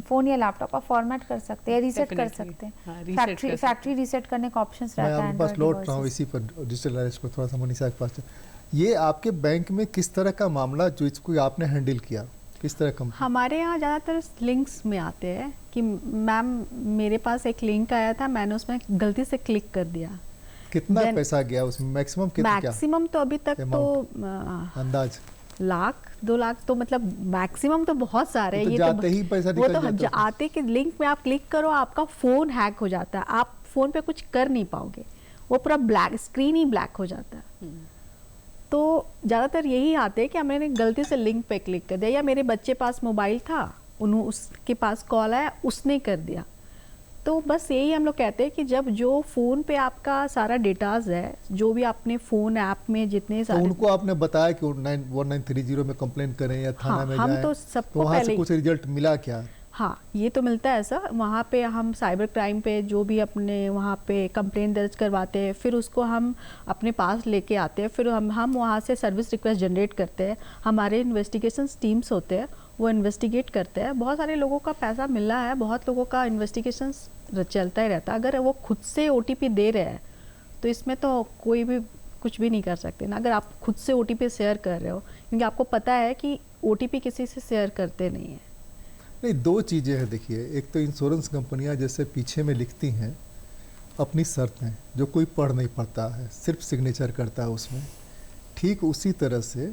Speaker 2: फोन या लैपटॉप आप फॉर्मेट कर सकते हैं, रीसेट कर सकते हैं। फैक्ट्री रीसेट करने का ऑप्शंस रहता है।
Speaker 1: मैं बस लौट रहा हूँ इसी पर, डिजिटल अरेस्ट पर थोड़ा सा मनीषा के पास। ये आपके बैंक में किस तरह का मामला जो इसको आपने हैंडल किया, किस तरह का?
Speaker 4: हमारे यहाँ ज़्यादातर लिंक्स में आते हैं कि मैम मेरे पास एक लिंक आया था, मैंने उसमें गलती से क्लिक कर दिया।
Speaker 1: कितना पैसा गया उसमें? मैक्सिमम कितना?
Speaker 4: मैक्सिमम तो अभी तक तो
Speaker 1: अंदाज
Speaker 4: 1 लाख 2 लाख, तो मतलब मैक्सिमम तो बहुत सारे हैं।
Speaker 1: तो
Speaker 4: ये
Speaker 1: जाते
Speaker 4: तो
Speaker 1: ही पैसा
Speaker 4: वो
Speaker 1: निकल
Speaker 4: तो
Speaker 1: जाता है।
Speaker 4: आते कि लिंक में आप क्लिक करो, आपका फ़ोन हैक हो जाता है, आप फ़ोन पे कुछ कर नहीं पाओगे, वो पूरा ब्लैक स्क्रीन ही ब्लैक हो जाता है। तो ज़्यादातर यही आते हैं कि मैंने गलती से लिंक पे क्लिक कर दिया, या मेरे बच्चे पास मोबाइल था, उसके पास कॉल आया, उसने कर दिया। तो बस यही हम लोग कहते हैं कि जब जो फ़ोन पे आपका सारा डेटाज है, जो भी आपने फ़ोन ऐप में जितने सारे,
Speaker 1: तो उनको आपने बताया कि 1930 में कंप्लेंट करें या थाना में
Speaker 4: हम
Speaker 1: जाएं?
Speaker 4: तो सबको
Speaker 1: वहाँ से
Speaker 4: पहले
Speaker 1: कुछ रिजल्ट मिला क्या?
Speaker 4: हाँ, ये तो मिलता है सर। वहाँ पे हम साइबर क्राइम पे जो भी अपने वहाँ पे कंप्लेंट दर्ज करवाते हैं, फिर उसको हम अपने पास लेके आते हैं, फिर हम वहाँ से सर्विस रिक्वेस्ट जनरेट करते हैं। हमारे इन्वेस्टिगेशन टीम्स होते हैं, वो इन्वेस्टिगेट करते हैं। बहुत सारे लोगों का पैसा मिला है, बहुत लोगों का इन्वेस्टिगेशन चलता ही रहता है। अगर वो खुद से OTP दे रहे हैं तो इसमें तो कोई भी कुछ भी नहीं कर सकते ना। अगर आप खुद से OTP शेयर कर रहे हो, क्योंकि आपको पता है कि OTP किसी से शेयर करते नहीं है।
Speaker 1: नहीं, 2 चीज़ें हैं। देखिए, एक तो इंश्योरेंस कंपनियां जैसे पीछे में लिखती हैं अपनी शर्तें, जो कोई पढ़ नहीं पाता है, सिर्फ सिग्नेचर करता है उसमें। ठीक उसी तरह से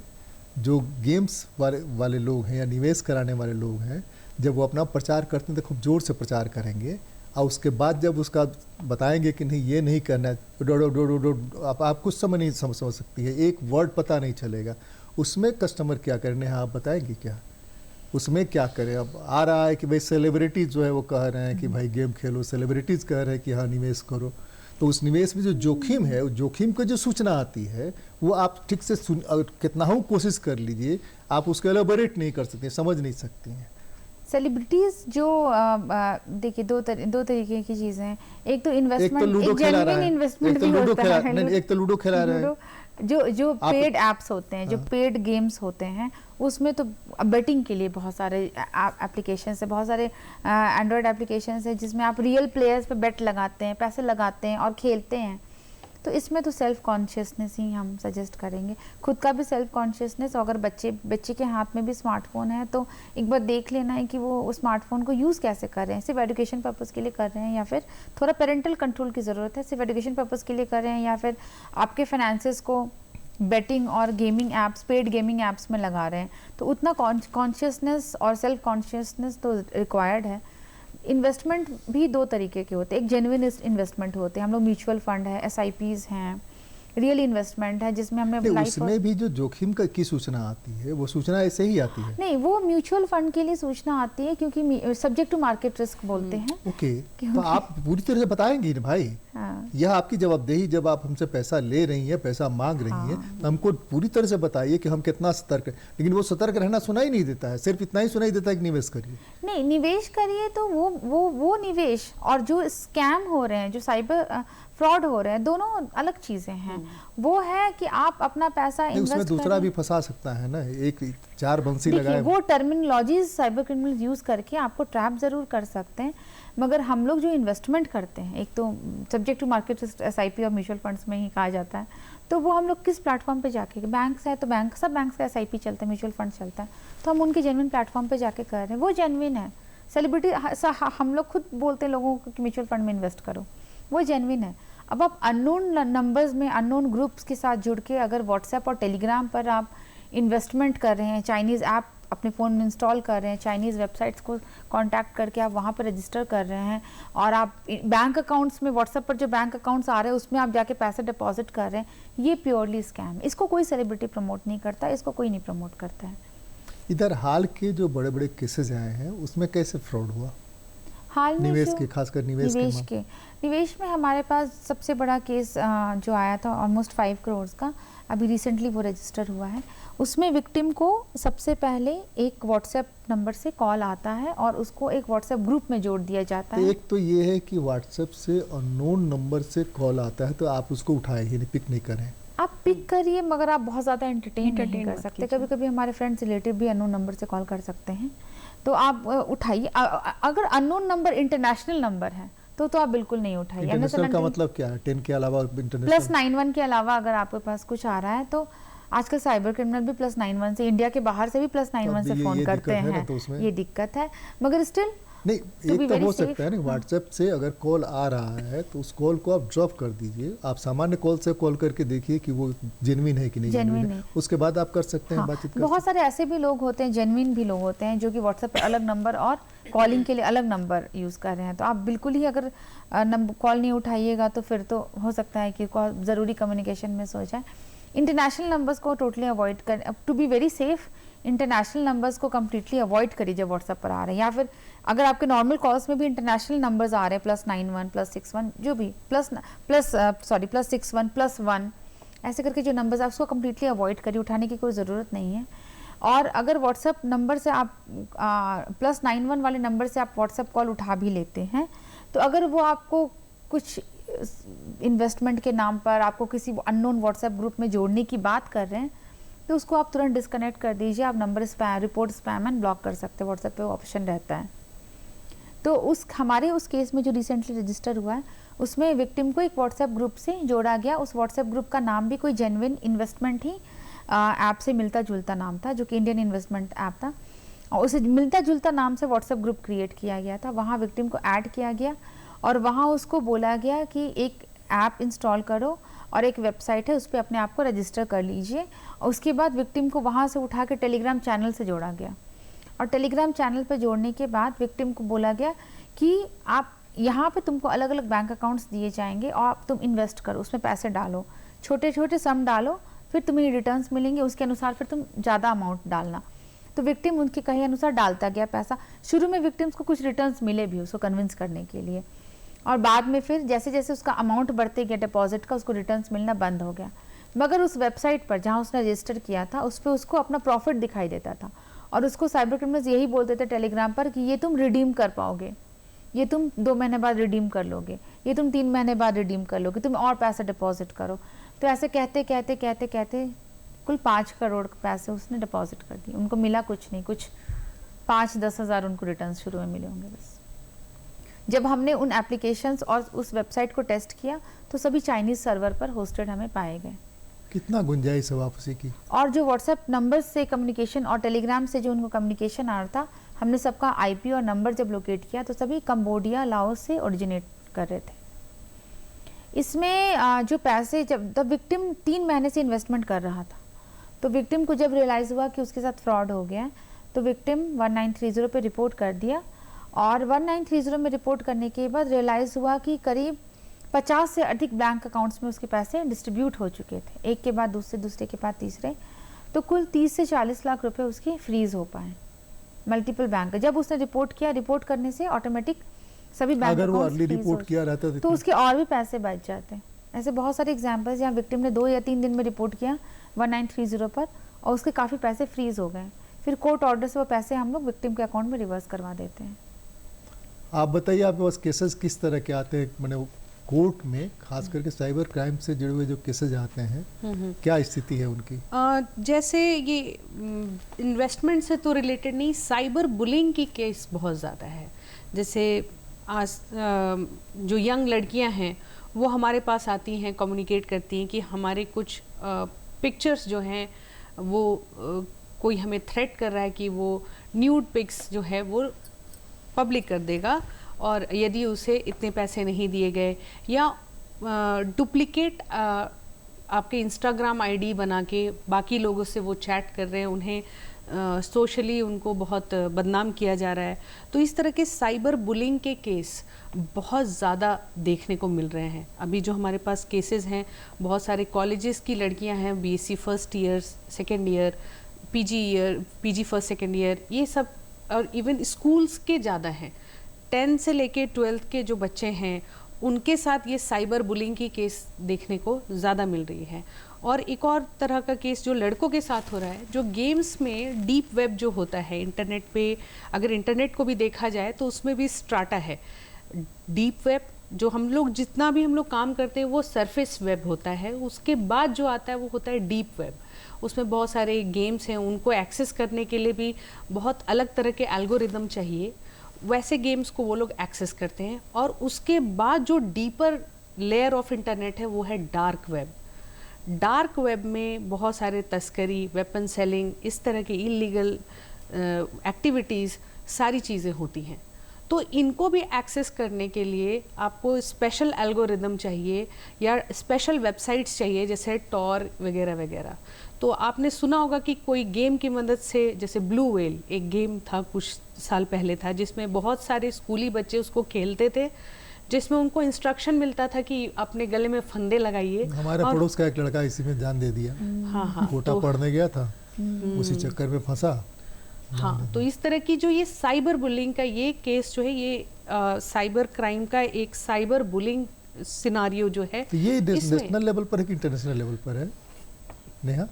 Speaker 1: जो गेम्स वाले लोग हैं या निवेश कराने वाले लोग हैं, जब वो अपना प्रचार करते हैं तो खूब जोर से प्रचार करेंगे, और उसके बाद जब उसका बताएंगे कि नहीं ये नहीं करना है, आप कुछ समय नहीं समझ सकती है, एक वर्ड पता नहीं चलेगा उसमें कस्टमर क्या करने हैं। आप बताएंगे क्या उसमें क्या करें? अब आ रहा है कि भाई सेलिब्रिटीज़ जो है वो कह रहे हैं कि भाई गेम खेलो, सेलिब्रिटीज़ कह रहे हैं कि हाँ निवेश करो। तो उस निवेश में जो जोखिम है, उस जोखिम की जो सूचना आती है वो आप ठीक से कितना हो कोशिश कर लीजिए, आप उसको एलोबरेट नहीं कर सकते, समझ नहीं सकती हैं।
Speaker 2: सेलिब्रिटीज जो देखिए दो तरीके की चीजें हैं। एक तो इन्वेस्टमेंट,
Speaker 1: एक
Speaker 2: जेन्युइन इन्वेस्टमेंट भी होता है।
Speaker 1: एक तो लूडो खेला रहा है।
Speaker 2: जो पेड एप्स होते हैं, जो पेड गेम्स होते हैं, उसमें तो बेटिंग के लिए बहुत सारे एप्लीकेशंस है, बहुत सारे एंड्रॉयड एप्लीकेशंस है जिसमें आप रियल प्लेयर्स पे बेट लगाते हैं, पैसे लगाते हैं और खेलते हैं। तो इसमें तो सेल्फ कॉन्शियसनेस ही हम सजेस्ट करेंगे, खुद का भी सेल्फ कॉन्शियसनेस। अगर बच्चे के हाथ में भी स्मार्टफोन है तो एक बार देख लेना है कि वो उस स्मार्टफोन को यूज़ कैसे कर रहे हैं, सिर्फ एजुकेशन पर्पज़ के लिए कर रहे हैं या फिर थोड़ा पेरेंटल कंट्रोल की ज़रूरत है, सिर्फ एजुकेशन पर्पज़ के लिए कर रहे हैं या फिर आपके फाइनेंसेस को बेटिंग और gaming apps, paid gaming apps में लगा रहे हैं। तो उतना कॉन्शियसनेस और सेल्फ कॉन्शियसनेस तो रिक्वायर्ड है। इन्वेस्टमेंट भी 2 तरीके के होते हैं। एक जेन्युइन इन्वेस्टमेंट होते हैं, हम लोग म्यूचुअल फंड है, SIPs हैं, रियल इन्वेस्टमेंट है जिसमें हमने
Speaker 1: उसमें भी जो जोखिम की सूचना आती है वो सूचना ऐसे ही आती है?
Speaker 2: नहीं, वो म्यूचुअल फंड के लिए सूचना आती है क्योंकि सब्जेक्ट टू मार्केट रिस्क बोलते हैं।
Speaker 1: ओके, तो आप पूरी तरह से बताएंगी ना भाई? हाँ। यह आपकी जवाबदेही, जब आप हमसे पैसा ले रही हैं, पैसा मांग रही हैं, तो हमको पूरी तरह से बताइए कि हम कितना सतर्क हैं। लेकिन वो सतर्क रहना सुनाई नहीं देता है, सिर्फ इतना ही सुनाई देता है कि निवेश करिए।
Speaker 2: नहीं, निवेश करिए तो वो निवेश और जो स्कैम हो रहे हैं, जो साइबर फ्रॉड हो रहे हैं, दोनों अलग चीजें हैं। वो है कि आप अपना पैसा इन्वेस्ट
Speaker 1: उसमें दूसरा भी फंसा सकता है ना, एक 4 बंसी लगाए।
Speaker 2: वो टर्मिनोलॉजीज साइबर क्रिमिनल यूज करके आपको ट्रैप जरूर कर सकते हैं, मगर हम लोग जो इन्वेस्टमेंट करते हैं, एक तो सब्जेक्ट टू मार्केट SIP और म्यूचुअल फंड्स में ही कहा जाता है, तो वो हम लोग किस प्लेटफॉर्म पे जाके, बैंक्स है तो सब बैंक्स का SIP चलता है, म्यूचुअल फंड चलता है, तो हम उनके जेन्युइन प्लेटफॉर्म पे जाके कर रहे हैं, वो जेन्युइन है। सेलिब्रिटी हम लोग खुद बोलते हैं लोगों को कि म्यूचुअल फंड में इन्वेस्ट करो, वो जेन्युइन है। अब आप अननोन नंबर्स में, अननोन ग्रुप्स के साथ जुड़ के अगर व्हाट्सएप और टेलीग्राम पर आप इन्वेस्टमेंट कर रहे हैं, चाइनीज़ ऐप अपने फ़ोन में इंस्टॉल कर रहे हैं, चाइनीज़ वेबसाइट्स को कांटेक्ट करके आप वहाँ पर रजिस्टर कर रहे हैं, और आप बैंक अकाउंट्स में, व्हाट्सएप पर जो बैंक अकाउंट्स आ रहे हैं उसमें आप जाके पैसे डिपॉजिट कर रहे हैं, ये प्योरली स्कैम। इसको कोई सेलिब्रिटी प्रमोट नहीं करता, इसको कोई नहीं प्रमोट करता है।
Speaker 1: इधर हाल के जो बड़े बड़े केसेस आए हैं उसमें कैसे फ्रॉड हुआ?
Speaker 2: हाल में
Speaker 1: निवेश
Speaker 2: जो
Speaker 1: के, खासकर
Speaker 2: निवेश में हमारे पास सबसे बड़ा केस जो आया था ऑलमोस्ट 5 करोड़ का, अभी रिसेंटली वो रजिस्टर हुआ है। उसमें विक्टिम को सबसे पहले एक व्हाट्सएप नंबर से कॉल आता है और उसको एक व्हाट्सएप ग्रुप में जोड़ दिया जाता है।
Speaker 1: एक तो ये है कि व्हाट्सएप से अननोन नंबर से कॉल आता है तो आप उसको उठाए ही नहीं, पिक नहीं करें।
Speaker 2: आप पिक करिए मगर आप बहुत ज़्यादा एंटरटेन नहीं कर
Speaker 4: मत
Speaker 2: सकते। कभी कभी हमारे फ्रेंड्स रिलेटिव भी अननोन नंबर से कॉल कर सकते हैं, तो आप उठाइए। अगर अननोन नंबर इंटरनेशनल नंबर है तो आप बिल्कुल नहीं उठाइए।
Speaker 1: इंटरनेशनल का मतलब क्या है? 10 के अलावा इंटरनेशनल
Speaker 2: +91 के अलावा अगर आपके पास कुछ आ रहा है तो आजकल साइबर क्रिमिनल भी +91 से, इंडिया के बाहर से भी +91 से फोन करते हैं।
Speaker 1: तो
Speaker 2: ये दिक्कत है, मगर स्टिल
Speaker 1: नहीं, एक तो हो सकता है ना व्हाट्सएप से अगर कॉल आ रहा है तो उस कॉल को आप ड्रॉप कर दीजिए। आप सामान्य कॉल से कॉल करके देखिए कि वो जेन्युइन है कि नहीं जेन्युइन है, उसके बाद आप कर सकते हैं।
Speaker 2: हाँ,
Speaker 1: बातचीत कर
Speaker 2: बहुत सारे ऐसे भी लोग होते हैं, जेन्युइन भी लोग होते हैं जो कि व्हाट्सएप पर अलग नंबर और कॉलिंग के लिए अलग नंबर यूज़ कर रहे हैं। तो आप बिल्कुल ही अगर कॉल नहीं उठाइएगा तो फिर तो हो सकता है कि ज़रूरी कम्युनिकेशन मिस हो जाए। इंटरनेशनल नंबर्स को टोटली अवॉइड कर, to be very safe international numbers को कम्प्लीटली अवॉइड करिए जब व्हाट्सएप पर आ रहे हैं। या फिर अगर आपके नॉर्मल कॉल्स में भी इंटरनेशनल नंबर्स आ रहे हैं +91 +61 जो भी +61 +1 ऐसे करके जो नंबर्स आप उसको कम्प्लीटली अवॉइड करिए, उठाने की कोई ज़रूरत नहीं है। और अगर व्हाट्सएप नंबर से आप +91 वाले नंबर से आप व्हाट्सएप कॉल उठा भी लेते हैं तो अगर वो आपको कुछ इन्वेस्टमेंट के नाम पर आपको किसी अननोन व्हाट्सएप ग्रुप में जोड़ने की बात कर रहे हैं तो उसको आप तुरंत डिस्कनेक्ट कर दीजिए। आप number report spam and block कर सकते हैं, व्हाट्सएप पे ऑप्शन रहता है। तो हमारे उस केस में जो रिसेंटली रजिस्टर हुआ है उसमें विक्टिम को एक व्हाट्सएप ग्रुप से जोड़ा गया। उस व्हाट्सएप ग्रुप का नाम भी कोई जेन्युइन इन्वेस्टमेंट ही ऐप से मिलता जुलता नाम था, जो कि इंडियन इन्वेस्टमेंट ऐप था, और उसे मिलता जुलता नाम से व्हाट्सएप ग्रुप क्रिएट किया गया था। वहाँ विक्टिम को ऐड किया गया और वहाँ उसको बोला गया कि एक ऐप इंस्टॉल करो और एक वेबसाइट है उस पर अपने आप को रजिस्टर कर लीजिए। और उसके बाद विक्टिम को वहाँ से उठा के टेलीग्राम चैनल से जोड़ा गया और टेलीग्राम चैनल पर जोड़ने के बाद विक्टिम को बोला गया कि आप यहाँ पे तुमको अलग अलग बैंक अकाउंट्स दिए जाएंगे और तुम इन्वेस्ट करो, उसमें पैसे डालो, छोटे छोटे सम डालो, फिर तुम्हें रिटर्न्स मिलेंगे, उसके अनुसार फिर तुम ज़्यादा अमाउंट डालना। तो विक्टिम उनके कहे अनुसार डालता गया पैसा। शुरू में विक्टिम्स को कुछ रिटर्न्स मिले भी उसको कन्विंस करने के लिए, और बाद में फिर जैसे जैसे उसका अमाउंट बढ़ते गया डिपॉजिट का, उसको रिटर्न्स मिलना बंद हो गया। मगर उस वेबसाइट पर जहाँ उसने रजिस्टर किया था उस पर उसको अपना प्रॉफिट दिखाई देता था और उसको साइबर क्रिमिनल्स यही बोलते थे टेलीग्राम पर कि ये तुम रिडीम कर पाओगे, ये तुम 2 महीने बाद रिडीम कर लोगे, ये तुम 3 महीने बाद रिडीम कर लोगे, तुम और पैसा डिपॉजिट करो। तो ऐसे कहते कहते कहते कहते कुल 5 करोड़ पैसे उसने डिपॉजिट कर दिए। उनको मिला कुछ नहीं, कुछ 5-10 हज़ार उनको रिटर्न शुरू में मिले होंगे बस। जब हमने उन एप्लीकेशंस और उस वेबसाइट को टेस्ट किया तो सभी चाइनीज़ सर्वर पर होस्टेड हमें पाए गए।
Speaker 1: कितना गुंजाइश है वापसी की?
Speaker 2: और जो व्हाट्सएप नंबर से कम्युनिकेशन और टेलीग्राम से जो उनको कम्युनिकेशन आ रहा था, हमने सबका आईपी और नंबर जब लोकेट किया तो सभी कंबोडिया, लाओस से ओरिजिनेट कर रहे थे। इसमें जो पैसे, जब द विक्टिम 3 महीने से इन्वेस्टमेंट कर रहा था तो विक्टिम को जब रियलाइज़ हुआ कि उसके साथ फ्रॉड हो गया तो विक्टिम 1930 पे रिपोर्ट कर दिया। और 1930 में रिपोर्ट करने के बाद रियलाइज़ हुआ कि करीब 50 से अधिक बैंक अकाउंट्स में उसके पैसे डिस्ट्रीब्यूट हो चुके थे, एक के बाद दूसरे, दूसरे के बाद तीसरे। तो कुल 30 से 40 लाख रुपए उसके फ्रीज हो पाए मल्टीपल बैंक। जब उसने रिपोर्ट किया, रिपोर्ट करने से ऑटोमेटिक सभी बैंक
Speaker 1: अगर वो अर्ली रिपोर्ट किया रहता
Speaker 2: तो उसके और भी पैसे बच जाते। ऐसे बहुत सारे एग्जाम्पल्स जहाँ विक्टिम ने 2 या 3 दिन में रिपोर्ट किया 1930 पर और उसके काफ़ी पैसे फ्रीज हो गए। फिर कोर्ट ऑर्डर से वो पैसे हम लोग विक्टिम के अकाउंट में रिवर्स करवा देते हैं।
Speaker 1: आप बताइए, आपके पास केसेस किस तरह के आते हैं? मैंने कोर्ट में खास करके साइबर क्राइम से जुड़े हुए जो केसेस आते हैं, क्या स्थिति है उनकी?
Speaker 3: जैसे ये इन्वेस्टमेंट से तो रिलेटेड नहीं, साइबर बुलिंग की केस बहुत ज़्यादा है। जैसे आज जो यंग लड़कियां हैं वो हमारे पास आती हैं, कम्युनिकेट करती हैं कि हमारे कुछ पिक्चर्स जो हैं वो कोई हमें थ्रेट कर रहा है कि वो न्यूड पिक्स जो है वो पब्लिक कर देगा और यदि उसे इतने पैसे नहीं दिए गए या डुप्लिकेट आपके इंस्टाग्राम आईडी बना के बाकी लोगों से वो चैट कर रहे हैं, उन्हें सोशली उनको बहुत बदनाम किया जा रहा है। तो इस तरह के साइबर बुलिंग के केस बहुत ज़्यादा देखने को मिल रहे हैं। अभी जो हमारे पास केसेस हैं, बहुत सारे कॉलेजेस की लड़कियां हैं, BSc first year, second year, PG first second year, ये सब, और इवन स्कूल्स के ज़्यादा हैं। 10 से लेके 12th के जो बच्चे हैं उनके साथ ये साइबर बुलिंग की केस देखने को ज़्यादा मिल रही है। और एक और तरह का केस जो लड़कों के साथ हो रहा है, जो गेम्स में डीप वेब जो होता है इंटरनेट पे, अगर इंटरनेट को भी देखा जाए तो उसमें भी स्ट्राटा है। डीप वेब जो हम लोग जितना भी हम लोग काम करते हैं वो सरफेस वेब होता है, उसके बाद जो आता है वो होता है डीप वेब। उसमें बहुत सारे गेम्स हैं, उनको एक्सेस करने के लिए भी बहुत अलग तरह के एल्गोरिदम चाहिए। वैसे गेम्स को वो लोग एक्सेस करते हैं। और उसके बाद जो डीपर लेयर ऑफ इंटरनेट है वो है डार्क वेब। डार्क वेब में बहुत सारे तस्करी, वेपन सेलिंग, इस तरह की इलीगल एक्टिविटीज़ सारी चीज़ें होती हैं। तो इनको भी एक्सेस करने के लिए आपको स्पेशल एल्गोरिदम चाहिए या स्पेशल वेबसाइट्स चाहिए, जैसे टॉर वगैरह वगैरह। तो आपने सुना होगा कि कोई गेम की मदद से, जैसे ब्लू व्हेल एक गेम था कुछ साल पहले था, जिसमें बहुत सारे स्कूली बच्चे उसको खेलते थे, जिसमें उनको इंस्ट्रक्शन मिलता था कि अपने गले में फंदे लगाइए।
Speaker 1: हमारे पड़ोस का एक लड़का इसी में जान दे दिया।
Speaker 3: हाँ,
Speaker 1: कोटा पढ़ने गया था, उसी चक्कर में फंसा।
Speaker 3: हाँ, तो इस तरह की जो ये साइबर बुलिंग का ये केस जो है, ये साइबर क्राइम का एक साइबर बुलिंग सिनारियो जो है,
Speaker 1: तो ये नेशनल लेवल पर है कि इंटरनेशनल लेवल पर है नेहा?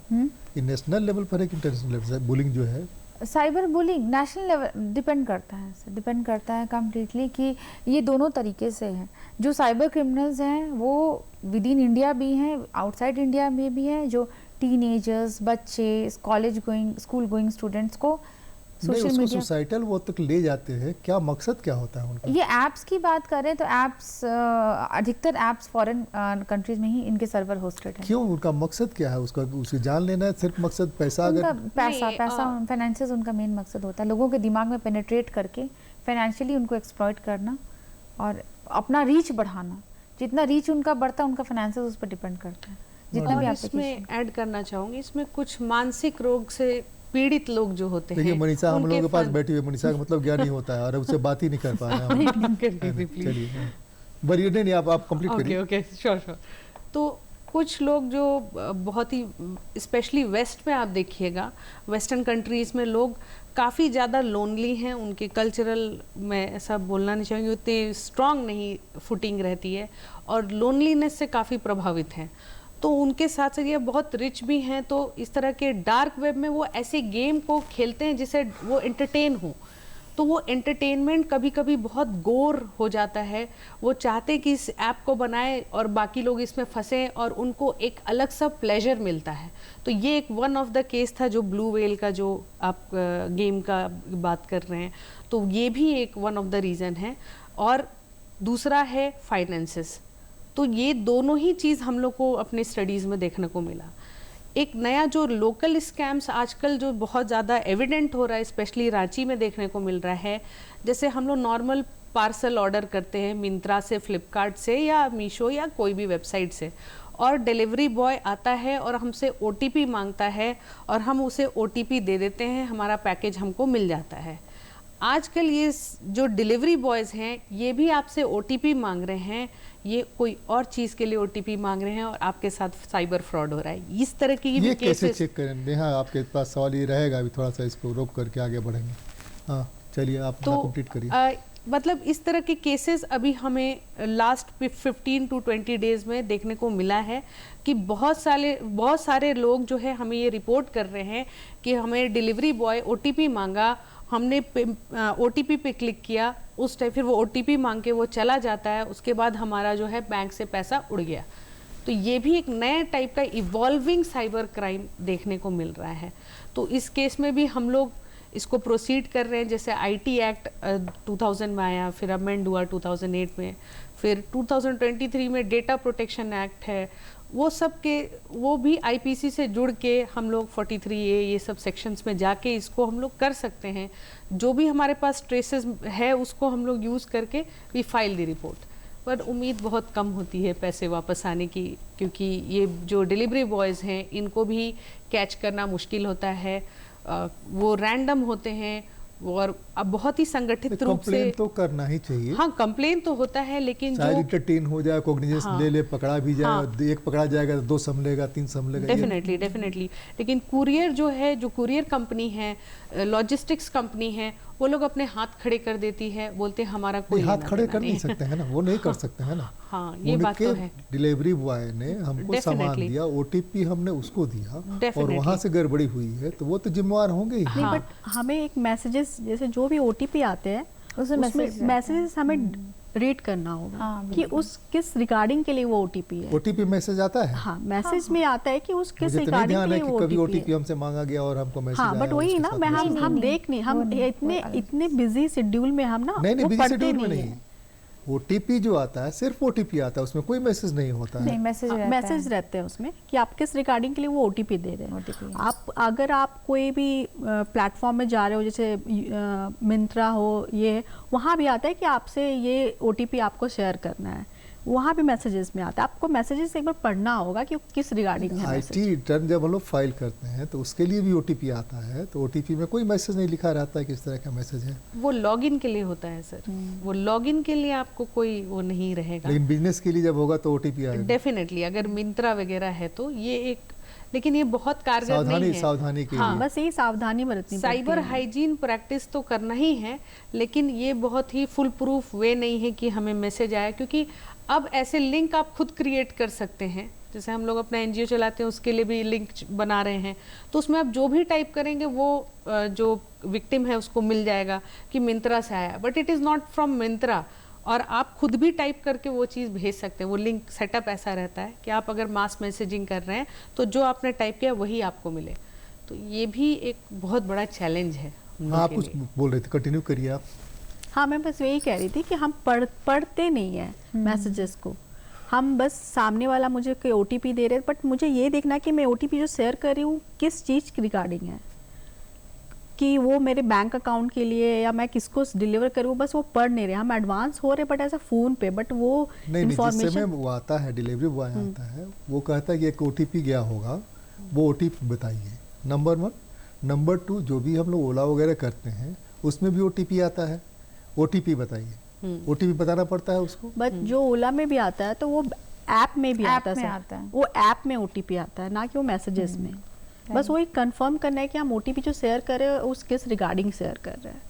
Speaker 1: ये नेशनल लेवल पर है कि इंटरनेशनल लेवल पर? बुलिंग जो है,
Speaker 2: cyber bullying national level depend करता है सर, डिपेंड करता है कम्प्लीटली कि ये दोनों तरीके से है। जो साइबर क्रिमिनल्स हैं वो विद इन इंडिया भी हैं, आउटसाइड इंडिया में भी हैं, जो टीनेजर्स, बच्चे, college going, school going students को सोशल मीडिया,
Speaker 1: सोसाइटल वो तक ले जाते हैं। क्या मकसद क्या होता है उनका?
Speaker 2: ये ऐप्स की बात करें तो ऐप्स, अधिकतर ऐप्स फॉरेन कंट्रीज में ही इनके सर्वर होस्टेड है।
Speaker 1: क्यों, उनका मकसद क्या है? उसका उसे जान लेना है, सिर्फ मकसद पैसा?
Speaker 2: उनका
Speaker 1: अगर
Speaker 2: पैसा फाइनेंसेस उनका मेन मकसद होता है, लोगों के दिमाग में पेनिट्रेट करके फाइनेंशियली उनको एक्सप्लॉइट करना और अपना रीच बढ़ाना। जितना रीच उनका बढ़ता है, उनका फाइनेंसेस उस पर डिपेंड करता है। जितना भी
Speaker 3: इसमें ऐड करना चाहूँगी, इसमें कुछ मानसिक रोग से पीड़ित लोग जो होते हैं।
Speaker 1: देखिए मनीषा हम लोगों के पास बैठी हुई, मनीषा का मतलब ज्ञान ही होता है और उससे बात ही नहीं कर पा रहे हैं। चलिए बरिए, नहीं आप कंप्लीट करिए।
Speaker 3: Okay, sure. तो कुछ लोग जो बहुत ही स्पेशली वेस्ट में आप देखिएगा, वेस्टर्न कंट्रीज में लोग काफ़ी ज़्यादा लोनली हैं, उनके कल्चरल, मैं ऐसा बोलना नहीं चाहूँगी, उतनी स्ट्रांग नहीं फुटिंग रहती है और लोनलीनेस से काफ़ी प्रभावित हैं। तो उनके साथ साथ ये बहुत रिच भी हैं, तो इस तरह के डार्क वेब में वो ऐसे गेम को खेलते हैं जिससे वो एंटरटेन हो। तो वो एंटरटेनमेंट कभी कभी बहुत गोर हो जाता है। वो चाहते कि इस ऐप को बनाए और बाकी लोग इसमें फंसे और उनको एक अलग सा प्लेजर मिलता है। तो ये एक वन ऑफ द केस था जो ब्लू व्हेल का, जो आप गेम का बात कर रहे हैं, तो ये भी एक वन ऑफ द रीज़न है। और दूसरा है फाइनेंसेस। तो ये दोनों ही चीज़ हम लोग को अपने स्टडीज़ में देखने को मिला। एक नया जो लोकल स्कैम्स आजकल जो बहुत ज़्यादा एविडेंट हो रहा है, स्पेशली रांची में देखने को मिल रहा है। जैसे हम लोग नॉर्मल पार्सल ऑर्डर करते हैं मिंत्रा से, फ्लिपकार्ट से या मीशो या कोई भी वेबसाइट से, और डिलीवरी बॉय आता है और हमसे OTP मांगता है और हम उसे OTP दे देते हैं, हमारा पैकेज हमको मिल जाता है। आजकल ये जो डिलीवरी बॉयज़ हैं ये भी आपसे OTP मांग रहे हैं, ये कोई और चीज़ के लिए OTP मांग रहे हैं और आपके साथ साइबर फ्रॉड हो रहा है। इस तरह की
Speaker 1: ये कैसे चेक करें? नेहा आपके पास सवाल ये रहेगा, अभी थोड़ा सा इसको रोक करके आगे बढ़ेंगे। हाँ चलिए, आप कंप्लीट करिए।
Speaker 3: मतलब इस तरह के केसेस अभी हमें लास्ट 15 to 20 डेज में देखने को मिला है कि बहुत सारे लोग जो है हमें ये रिपोर्ट कर रहे हैं कि हमें डिलीवरी बॉय OTP मांगा, हमने OTP पे क्लिक किया, उस टाइम फिर वो OTP मांग के वो चला जाता है, उसके बाद हमारा जो है बैंक से पैसा उड़ गया। तो ये भी एक नए टाइप का इवॉल्विंग साइबर क्राइम देखने को मिल रहा है। तो इस केस में भी हम लोग इसको प्रोसीड कर रहे हैं। जैसे IT एक्ट 2000 में आया, फिर अमेंड हुआ 2008 में, फिर 2023 में डेटा प्रोटेक्शन एक्ट है, वो सब के वो भी IPC से जुड़ के हम लोग 43A ये सब सेक्शंस में जाके इसको हम लोग कर सकते हैं। जो भी हमारे पास ट्रेसेस है उसको हम लोग यूज़ करके वी फाइल द रिपोर्ट। पर उम्मीद बहुत कम होती है पैसे वापस आने की, क्योंकि ये जो डिलीवरी बॉयज़ हैं इनको भी कैच करना मुश्किल होता है। वो रैंडम होते हैं और अब बहुत ही संगठित रूप से
Speaker 1: कंप्लेन तो करना ही चाहिए।
Speaker 3: हाँ, कंप्लेन तो होता है, लेकिन
Speaker 1: चाहे
Speaker 3: जो
Speaker 1: इंटरटेन हो जाए, कॉग्निजेंस
Speaker 3: हाँ,
Speaker 1: ले ले, पकड़ा भी जाए,
Speaker 3: हाँ,
Speaker 1: एक पकड़ा जाएगा तो 2 संभलेगा, 3 संभलेगा।
Speaker 3: डेफिनेटली लेकिन कुरियर जो है, जो कुरियर कंपनी है, लॉजिस्टिक्स कंपनी है, वो लोग अपने हाथ खड़े कर देती है, बोलते हैं हमारा कोई
Speaker 1: हाथ
Speaker 3: लेना
Speaker 1: खड़े
Speaker 3: देना
Speaker 1: कर नहीं सकते हैं ना, वो नहीं कर सकते हैं ना।
Speaker 3: हाँ, ये बात तो है।
Speaker 1: डिलीवरी बॉय ने हमको सामान
Speaker 3: Definitely.
Speaker 1: दिया, ओटीपी हमने उसको दिया और
Speaker 3: Definitely.
Speaker 1: वहां से गड़बड़ी हुई है तो वो तो जिम्मेवार होंगे ही।
Speaker 4: नहीं,
Speaker 3: हाँ।
Speaker 4: बट हमें एक मैसेजेस, जैसे जो भी ओटीपी आते हैं
Speaker 2: उसमें
Speaker 4: उसमें
Speaker 2: message रहता है।
Speaker 4: मैसेजेस हमें रीड करना होगा
Speaker 2: हाँ,
Speaker 4: कि उस किस रिगार्डिंग के लिए वो ओटीपी है।
Speaker 1: ओटीपी मैसेज आता है।
Speaker 4: हाँ, मैसेज में आता है कि उस किस
Speaker 1: मुझे तो नहीं
Speaker 4: रिगार्डिंग
Speaker 1: ध्यान
Speaker 4: के
Speaker 1: है
Speaker 4: लिए
Speaker 1: कि
Speaker 4: वो
Speaker 1: कभी
Speaker 4: ओटीपी
Speaker 1: ओटीपी
Speaker 4: है।
Speaker 1: हमसे मांगा गया और हमको मैसेज
Speaker 4: हाँ,
Speaker 1: आया
Speaker 4: बट वही
Speaker 1: उसके
Speaker 4: ना,
Speaker 1: साथ
Speaker 4: मैं
Speaker 1: मैसेज।
Speaker 4: हम देख नहीं, हम इतने बिजी शेड्यूल में हम ना
Speaker 1: नहीं
Speaker 4: वो
Speaker 1: बिजी
Speaker 4: पढ़ते
Speaker 1: शेड्यूल में
Speaker 4: नहीं
Speaker 1: नहीं।
Speaker 4: है।
Speaker 1: ओटीपी जो आता है सिर्फ ओटीपी आता है, उसमें कोई मैसेज नहीं होता है।
Speaker 2: नहीं, मैसेज रहता
Speaker 4: मैसेज
Speaker 2: है।
Speaker 4: रहते हैं उसमें कि आप किस रिगार्डिंग के लिए वो ओटीपी दे रहे हैं।
Speaker 2: OTP है।
Speaker 4: आप अगर आप कोई भी प्लेटफॉर्म में जा रहे हो, जैसे मिंत्रा हो, ये वहाँ भी आता है कि आपसे ये ओटीपी आपको शेयर करना है, वहाँ भी मैसेजेस में आता है। आपको मैसेजेस एक बार पढ़ना होगा कि किस रिगार्डिंग है
Speaker 1: आईटी
Speaker 4: मैसेज।
Speaker 1: रिटर्न जब हम लोग फाइल करते हैं तो उसके लिए भी ओटीपी आता है, तो ओटीपी में कोई मैसेज नहीं लिखा रहता है किस तरह का मैसेज है।
Speaker 3: वो लॉगिन के लिए होता है सर, वो लॉगिन के लिए आपको कोई वो नहीं रहेगा।
Speaker 1: लेकिन बिजनेस के लिए जब होगा तो ओटीपी आएगा।
Speaker 3: डेफिनेटली अगर मिंत्रा वगैरह है तो ये एक, लेकिन ये बहुत कारगर नहीं है।
Speaker 1: सावधानी के
Speaker 3: हाँ,
Speaker 1: लिए।
Speaker 4: बस यही सावधानी बरतनी पड़ती
Speaker 3: साइबर
Speaker 4: है।
Speaker 3: हाइजीन प्रैक्टिस तो करना ही है, लेकिन ये बहुत ही फुल प्रूफ वे नहीं है कि हमें मैसेज आया, क्योंकि अब ऐसे लिंक आप खुद क्रिएट कर सकते हैं। जैसे हम लोग अपना एनजीओ चलाते हैं, उसके लिए भी लिंक बना रहे हैं, तो उसमें आप जो भी टाइप करेंगे वो जो विक्टिम है उसको मिल जाएगा कि मिंत्रा से आया, but it is not from Myntra. और आप खुद भी टाइप करके वो चीज़ भेज सकते हैं। वो लिंक सेटअप ऐसा रहता है कि आप अगर मास मैसेजिंग कर रहे हैं तो जो आपने टाइप किया वही आपको मिले। तो ये भी एक बहुत बड़ा चैलेंज है हम लोग
Speaker 1: हाँ, आप
Speaker 3: के
Speaker 1: कुछ
Speaker 3: लिए।
Speaker 1: बोल रहे थे, कंटिन्यू करिए आप।
Speaker 4: हाँ, मैं बस यही कह रही थी कि हम पढ़ते नहीं है मैसेजेस को। हम बस सामने वाला मुझे कोई ओटीपी दे रहे हैं, बट मुझे ये देखना है कि मैं ओटीपी जो शेयर कर रही हूँ किस चीज़ की रिगार्डिंग है, कि वो मेरे बैंक अकाउंट के लिए या मैं किसको डिलीवर करूँ। बस वो पढ़ नहीं रहे, हम एडवांस हो रहे बट ऐसा फ़ोन पे, बट वो
Speaker 1: नहीं जिस समय
Speaker 4: इंफॉर्मेशन
Speaker 1: वो आता है, डिलीवरी बॉय आता है, वो कहता है कि एक ओटीपी गया होगा, वो ओटीपी बताइए, नंबर 1। नंबर 2, जो भी हम लोग ओला वगैरह करते हैं उसमें भी ओटीपी आता है, ओटीपी बताइए। ओटीपी बताना पड़ता है उसको।
Speaker 4: बट जो ओला में भी आता है तो वो ऐप में भी
Speaker 2: ऐप
Speaker 4: आता है
Speaker 2: में
Speaker 4: सर।
Speaker 2: आता है।
Speaker 4: वो ऐप में ओटीपी आता है, ना कि वो मैसेजेस में। बस वही कंफर्म करना है कि हम ओटीपी जो शेयर कर रहे हैं उस किस रिगार्डिंग शेयर कर रहे हैं।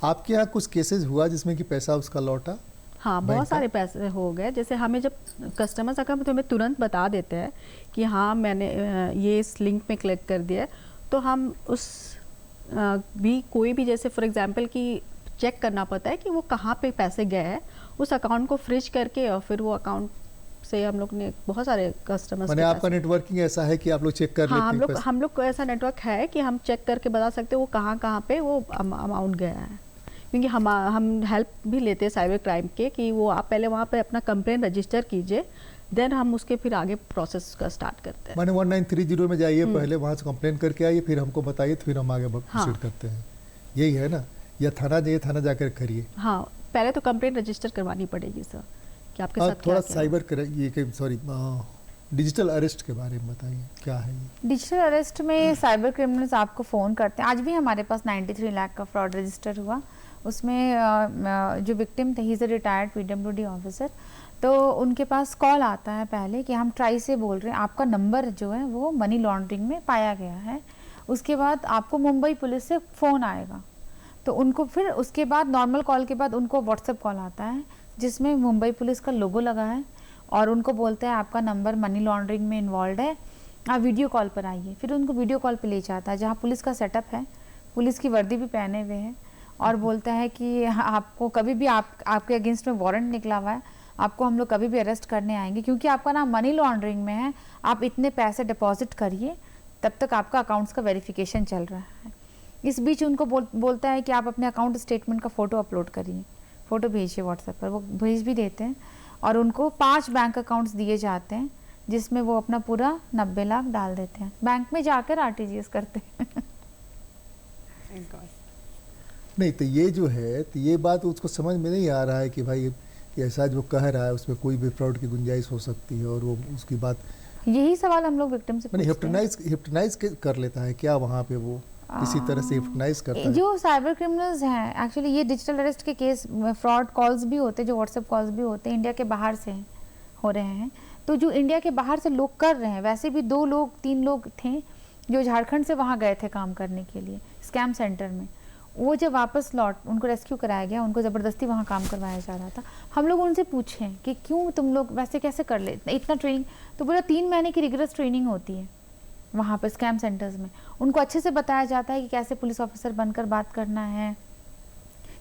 Speaker 1: आपके यहाँ कुछ केसेस हुआ जिसमें कि पैसा उसका लौटा?
Speaker 4: हाँ,
Speaker 1: बैंक
Speaker 4: बहुत
Speaker 1: का?
Speaker 4: सारे पैसे हो गए। जैसे हमें जब कस्टमर्स अगर तो हमें तुरंत बता देते हैं कि हाँ मैंने ये इस लिंक में क्लिक कर दिया है, तो हम उस भी कोई भी, जैसे फॉर एग्जांपल कि चेक करना पड़ता है कि वो कहाँ पे पैसे गए हैं, उस अकाउंट को फ्रीज करके और फिर वो अकाउंट से हम लोग ने बहुत सारे कस्टमर्स
Speaker 1: मैंने आपका नेटवर्किंग ऐसा है कि आप लोग चेक कर
Speaker 4: हाँ,
Speaker 1: लेते हैं पैसे?
Speaker 4: हम लोग को ऐसा नेटवर्क है कि हम चेक करके बता सकते हैं वो कहाँ पे वो अमाउंट गया है। क्योंकि हम हेल्प भी लेते हैं साइबर क्राइम के, कि वो आप पहले वहाँ पे अपना कंप्लेंट रजिस्टर कीजिए, देन हम उसके फिर आगे प्रोसेस का स्टार्ट करते हैं।
Speaker 1: माने 1930 में जाइए, पहले वहाँ से कंप्लेन करके आइए, फिर हमको बताइए, तो फिर हम आगे
Speaker 4: हाँ।
Speaker 1: प्रोसीड करते हैं। यही है ना? या थाना जाइए, थाना जाकर करिए।
Speaker 4: हाँ, पहले तो कंप्लेंट रजिस्टर करवानी पड़ेगी सर, कि आपके साथ
Speaker 1: थोड़ा
Speaker 4: क्या
Speaker 1: साइबर ये सॉरी डिजिटल अरेस्ट के बारे में बताइए, क्या है ये?
Speaker 2: डिजिटल अरेस्ट में साइबर क्रिमिनल्स आपको फ़ोन करते हैं। आज भी हमारे पास 93 लाख का फ्रॉड रजिस्टर हुआ। उसमें जो विक्टिम थे, he is a retired PWD officer, तो उनके पास कॉल आता है पहले कि हम ट्राई से बोल रहे हैं, आपका नंबर जो है वो मनी लॉन्ड्रिंग में पाया गया है। उसके बाद आपको मुंबई पुलिस से फ़ोन आएगा, तो उनको फिर उसके बाद नॉर्मल कॉल के बाद उनको व्हाट्सएप कॉल आता है जिसमें मुंबई पुलिस का लोगो लगा है, और उनको बोलते हैं आपका नंबर मनी लॉन्ड्रिंग में इन्वॉल्व है, आप वीडियो कॉल पर आइए। फिर उनको वीडियो कॉल पे ले जाता है जहाँ पुलिस का सेटअप है, पुलिस की वर्दी भी पहने हुए हैं, और बोलता है कि आपको कभी भी आपके अगेंस्ट में वारंट निकला हुआ है, आपको हम लोग कभी भी अरेस्ट करने आएंगे, क्योंकि आपका नाम मनी लॉन्ड्रिंग में है, आप इतने पैसे डिपॉजिट करिए, तब तक आपका अकाउंट्स का वेरिफिकेशन चल रहा है। इस बीच उनको बोलता है कि आप अपने अकाउंट स्टेटमेंट का फ़ोटो अपलोड करिए, फ़ोटो भेजिए व्हाट्सएप पर, वो भेज भी देते हैं। और उनको 5 बैंक अकाउंट्स दिए जाते हैं जिसमें वो अपना पूरा 90 लाख डाल देते हैं, बैंक में जाकर आरटीजीएस करते हैं।
Speaker 1: नहीं तो ये जो है, तो ये बात उसको समझ में नहीं आ रहा है कि भाई कि ऐसा जो कह रहा है उसमें कोई भी फ्रॉड की गुंजाइश हो सकती है, और वो उसकी बात
Speaker 2: यही सवाल हम लोग विक्टिम से
Speaker 1: मैंने
Speaker 2: पूछते हैं।
Speaker 1: हिप्नोटाइज कर लेता है क्या वहाँ पे, वो किसी तरह से हिप्नोटाइज करता है।
Speaker 2: जो साइबर क्रिमिनल्स हैं एक्चुअली, ये डिजिटल अरेस्ट के केस, फ्रॉड कॉल्स भी होते हैं, जो व्हाट्सएप कॉल्स भी होते हैं, इंडिया के बाहर से हो रहे हैं। तो जो इंडिया के बाहर से लोग कर रहे हैं, वैसे भी 2 लोग 3 लोग थे जो झारखंड से वहाँ गए थे काम करने के लिए स्कैम सेंटर में। वो जब वापस उनको रेस्क्यू कराया गया, उनको ज़बरदस्ती वहाँ काम करवाया जा रहा था। हम लोग उनसे पूछें कि क्यों तुम लोग वैसे कैसे कर ले इतना ट्रेनिंग, तो पूरा 3 महीने की रिगरस ट्रेनिंग होती है वहाँ पर स्कैम सेंटर्स में। उनको अच्छे से बताया जाता है कि कैसे पुलिस ऑफिसर बनकर बात करना है,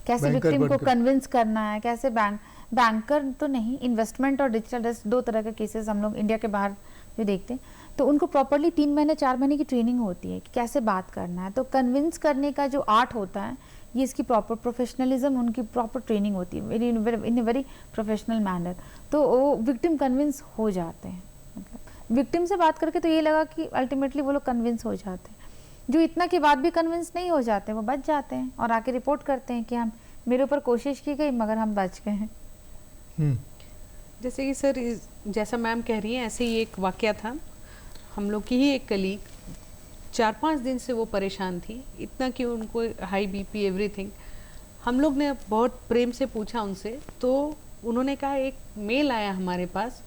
Speaker 2: कैसे
Speaker 1: बैंकर
Speaker 2: विक्टिम को
Speaker 1: बनकर।
Speaker 2: कन्विंस करना है, कैसे बैंकर तो नहीं, इन्वेस्टमेंट और डिजिटल अरेस्ट 2 तरह के केसेस हम लोग इंडिया के बाहर जो देखते हैं। तो उनको प्रॉपरली 3 महीने 4 महीने की ट्रेनिंग होती है कि कैसे बात करना है। तो कन्विंस करने का जो आर्ट होता है, ये इसकी प्रॉपर प्रोफेशनलिज्म, उनकी प्रॉपर ट्रेनिंग होती है इन ए वेरी प्रोफेशनल मैनर। तो वो विक्टिम कन्विंस हो जाते हैं। मतलब विक्टिम से बात करके तो ये लगा कि अल्टीमेटली वो लोग कन्विंस हो जाते हैं। जो इतना के बाद भी कन्विंस नहीं हो जाते, वो बच जाते हैं और आके रिपोर्ट करते हैं कि हम मेरे ऊपर कोशिश की गई मगर हम बच गए हैं।
Speaker 3: जैसे कि सर जैसा मैम कह रही हैं, ऐसे ही एक वाकया था। हम लोग की ही एक कलीग 4-5 दिन से वो परेशान थी, इतना कि उनको हाई बीपी एवरीथिंग। हम लोग ने बहुत प्रेम से पूछा उनसे, तो उन्होंने कहा एक मेल आया हमारे पास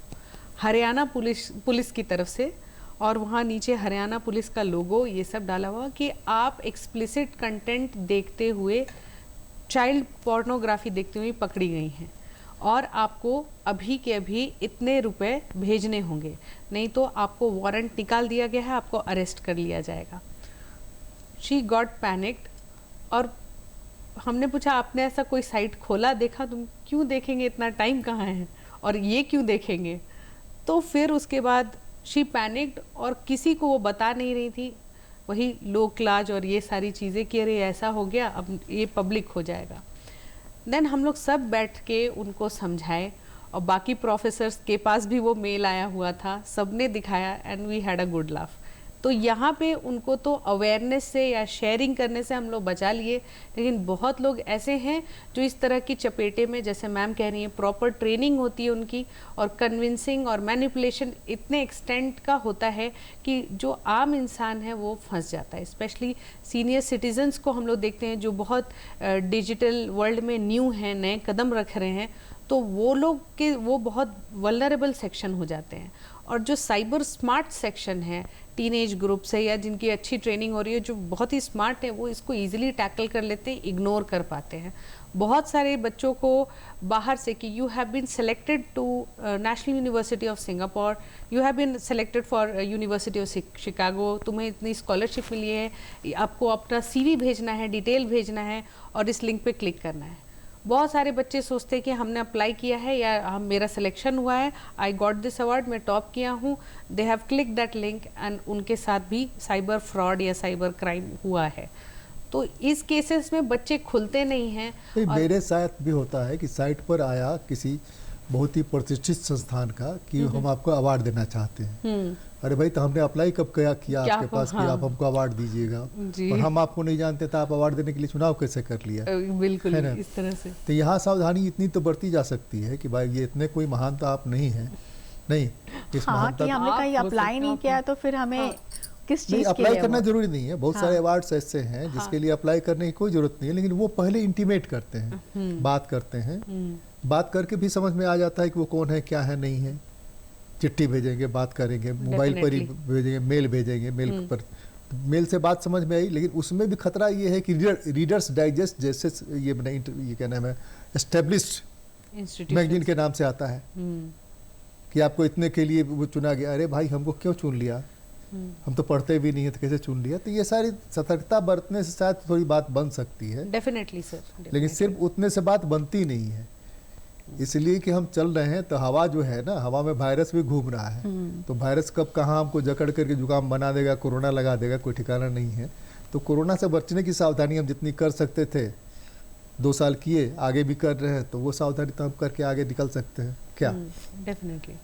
Speaker 3: हरियाणा पुलिस की तरफ से, और वहाँ नीचे हरियाणा पुलिस का लोगो ये सब डाला हुआ कि आप एक्सप्लिसिट कंटेंट देखते हुए, चाइल्ड पोर्नोग्राफी देखते हुए पकड़ी गई हैं और आपको अभी के अभी इतने रुपए भेजने होंगे, नहीं तो आपको वारंट निकाल दिया गया है, आपको अरेस्ट कर लिया जाएगा। शी गॉट पैनिक्ड और हमने पूछा आपने ऐसा कोई साइट खोला, देखा? तुम क्यों देखेंगे, इतना टाइम कहाँ है और ये क्यों देखेंगे? तो फिर उसके बाद शी पैनिक्ड और किसी को वो बता नहीं रही थी, वही लोक लाज और ये सारी चीज़ें कि अरे ऐसा हो गया, अब ये पब्लिक हो जाएगा। देन हम लोग सब बैठ के उनको समझाए और बाकी प्रोफेसर्स के पास भी वो मेल आया हुआ था, सबने दिखाया and we had a good laugh. तो यहाँ पे उनको तो अवेयरनेस से या शेयरिंग करने से हम लोग बचा लिए, लेकिन बहुत लोग ऐसे हैं जो इस तरह की चपेटे में, जैसे मैम कह रही हैं, प्रॉपर ट्रेनिंग होती है उनकी और कन्विंसिंग और मैनिपुलेशन इतने एक्सटेंट का होता है कि जो आम इंसान है वो फंस जाता है। स्पेशली सीनियर सिटीजन्स को हम लोग देखते हैं जो बहुत डिजिटल वर्ल्ड में न्यू हैं, नए कदम रख रहे हैं, तो वो लोग के वो बहुत वल्नरेबल सेक्शन हो जाते हैं। और जो साइबर स्मार्ट सेक्शन है, टीनेज ग्रुप्स है या जिनकी अच्छी ट्रेनिंग हो रही है, जो बहुत ही स्मार्ट है, वो इसको इजीली टैकल कर लेते हैं, इग्नोर कर पाते हैं। बहुत सारे बच्चों को बाहर से कि you have been selected to national university of Singapore, you have been selected for university of Chicago, तुम्हें इतनी स्कॉलरशिप मिली है, आपको अपना CV भेजना है, डिटेल भेजना है और इस लिंक पे क्लिक करना है। बहुत सारे बच्चे सोचते हैं कि हमने अप्लाई किया है या मेरा सिलेक्शन हुआ है, आई गॉट दिस अवार्ड, मैं टॉप किया हूँ, they have click that link and उनके साथ भी साइबर फ्रॉड या साइबर क्राइम हुआ है। तो इस केसेस में बच्चे खुलते नहीं हैं।
Speaker 1: मेरे साथ भी होता है कि साइट पर आया किसी बहुत ही प्रतिष्ठित संस्थान का कि हम आपको अवार्ड देना चाहते हैं। अरे भाई, तो हमने अप्लाई कब किया आपके पास कि आप हमको अवार्ड दीजिएगा, और हम आपको नहीं जानते तो आप अवार्ड देने के लिए चुनाव कैसे कर लिया?
Speaker 3: बिल्कुल इस तरह से।
Speaker 1: तो यहाँ सावधानी इतनी तो बरती जा सकती है कि भाई ये इतने कोई महान तो आप नहीं है, नहीं इस
Speaker 4: हाँ,
Speaker 1: महानता
Speaker 4: कि हमने कहीं अप्लाई नहीं किया तो फिर हमें किस
Speaker 1: नहीं,
Speaker 4: चीज के
Speaker 1: अप्लाई
Speaker 4: लिए
Speaker 1: करना
Speaker 4: वो?
Speaker 1: जरूरी नहीं है। बहुत सारे अवार्ड्स ऐसे हैं जिसके लिए अप्लाई करने की कोई जरूरत नहीं है, लेकिन वो पहले इंटीमेट करते हैं, बात करते हैं, बात करके भी समझ में आ जाता है कि वो कौन है, क्या है, नहीं है। चिट्ठी भेजेंगे, बात करेंगे, मोबाइल पर ही भेजेंगे, मेल भेजेंगे, मेल पर मेल से बात समझ में आई, लेकिन उसमें भी खतरा ये है कि रीडर्स डाइजेस्ट जैसे ये क्या नाम है, एस्टेब्लिश्ड मैगजीन के नाम से आता है कि आपको इतने के लिए वो चुना गया। अरे भाई, हमको क्यों चुन लिया? हम तो पढ़ते भी नहीं है, तो कैसे चुन लिया? तो ये सारी सतर्कता बरतने से शायद थोड़ी बात बन सकती है।
Speaker 3: डेफिनेटली सर,
Speaker 1: लेकिन सिर्फ उतने से बात बनती नहीं है, इसलिए कि हम चल रहे हैं तो हवा जो है ना, हवा में वायरस भी घूम रहा है। तो वायरस कब कहाँ हमको जकड़ करके जुकाम बना देगा, कोरोना लगा देगा, कोई ठिकाना नहीं है। तो कोरोना से बचने की सावधानी हम जितनी कर सकते थे 2 साल किए, आगे भी कर रहे हैं, तो वो सावधानी तो हम करके आगे निकल सकते हैं क्या?
Speaker 3: डेफिनेटली।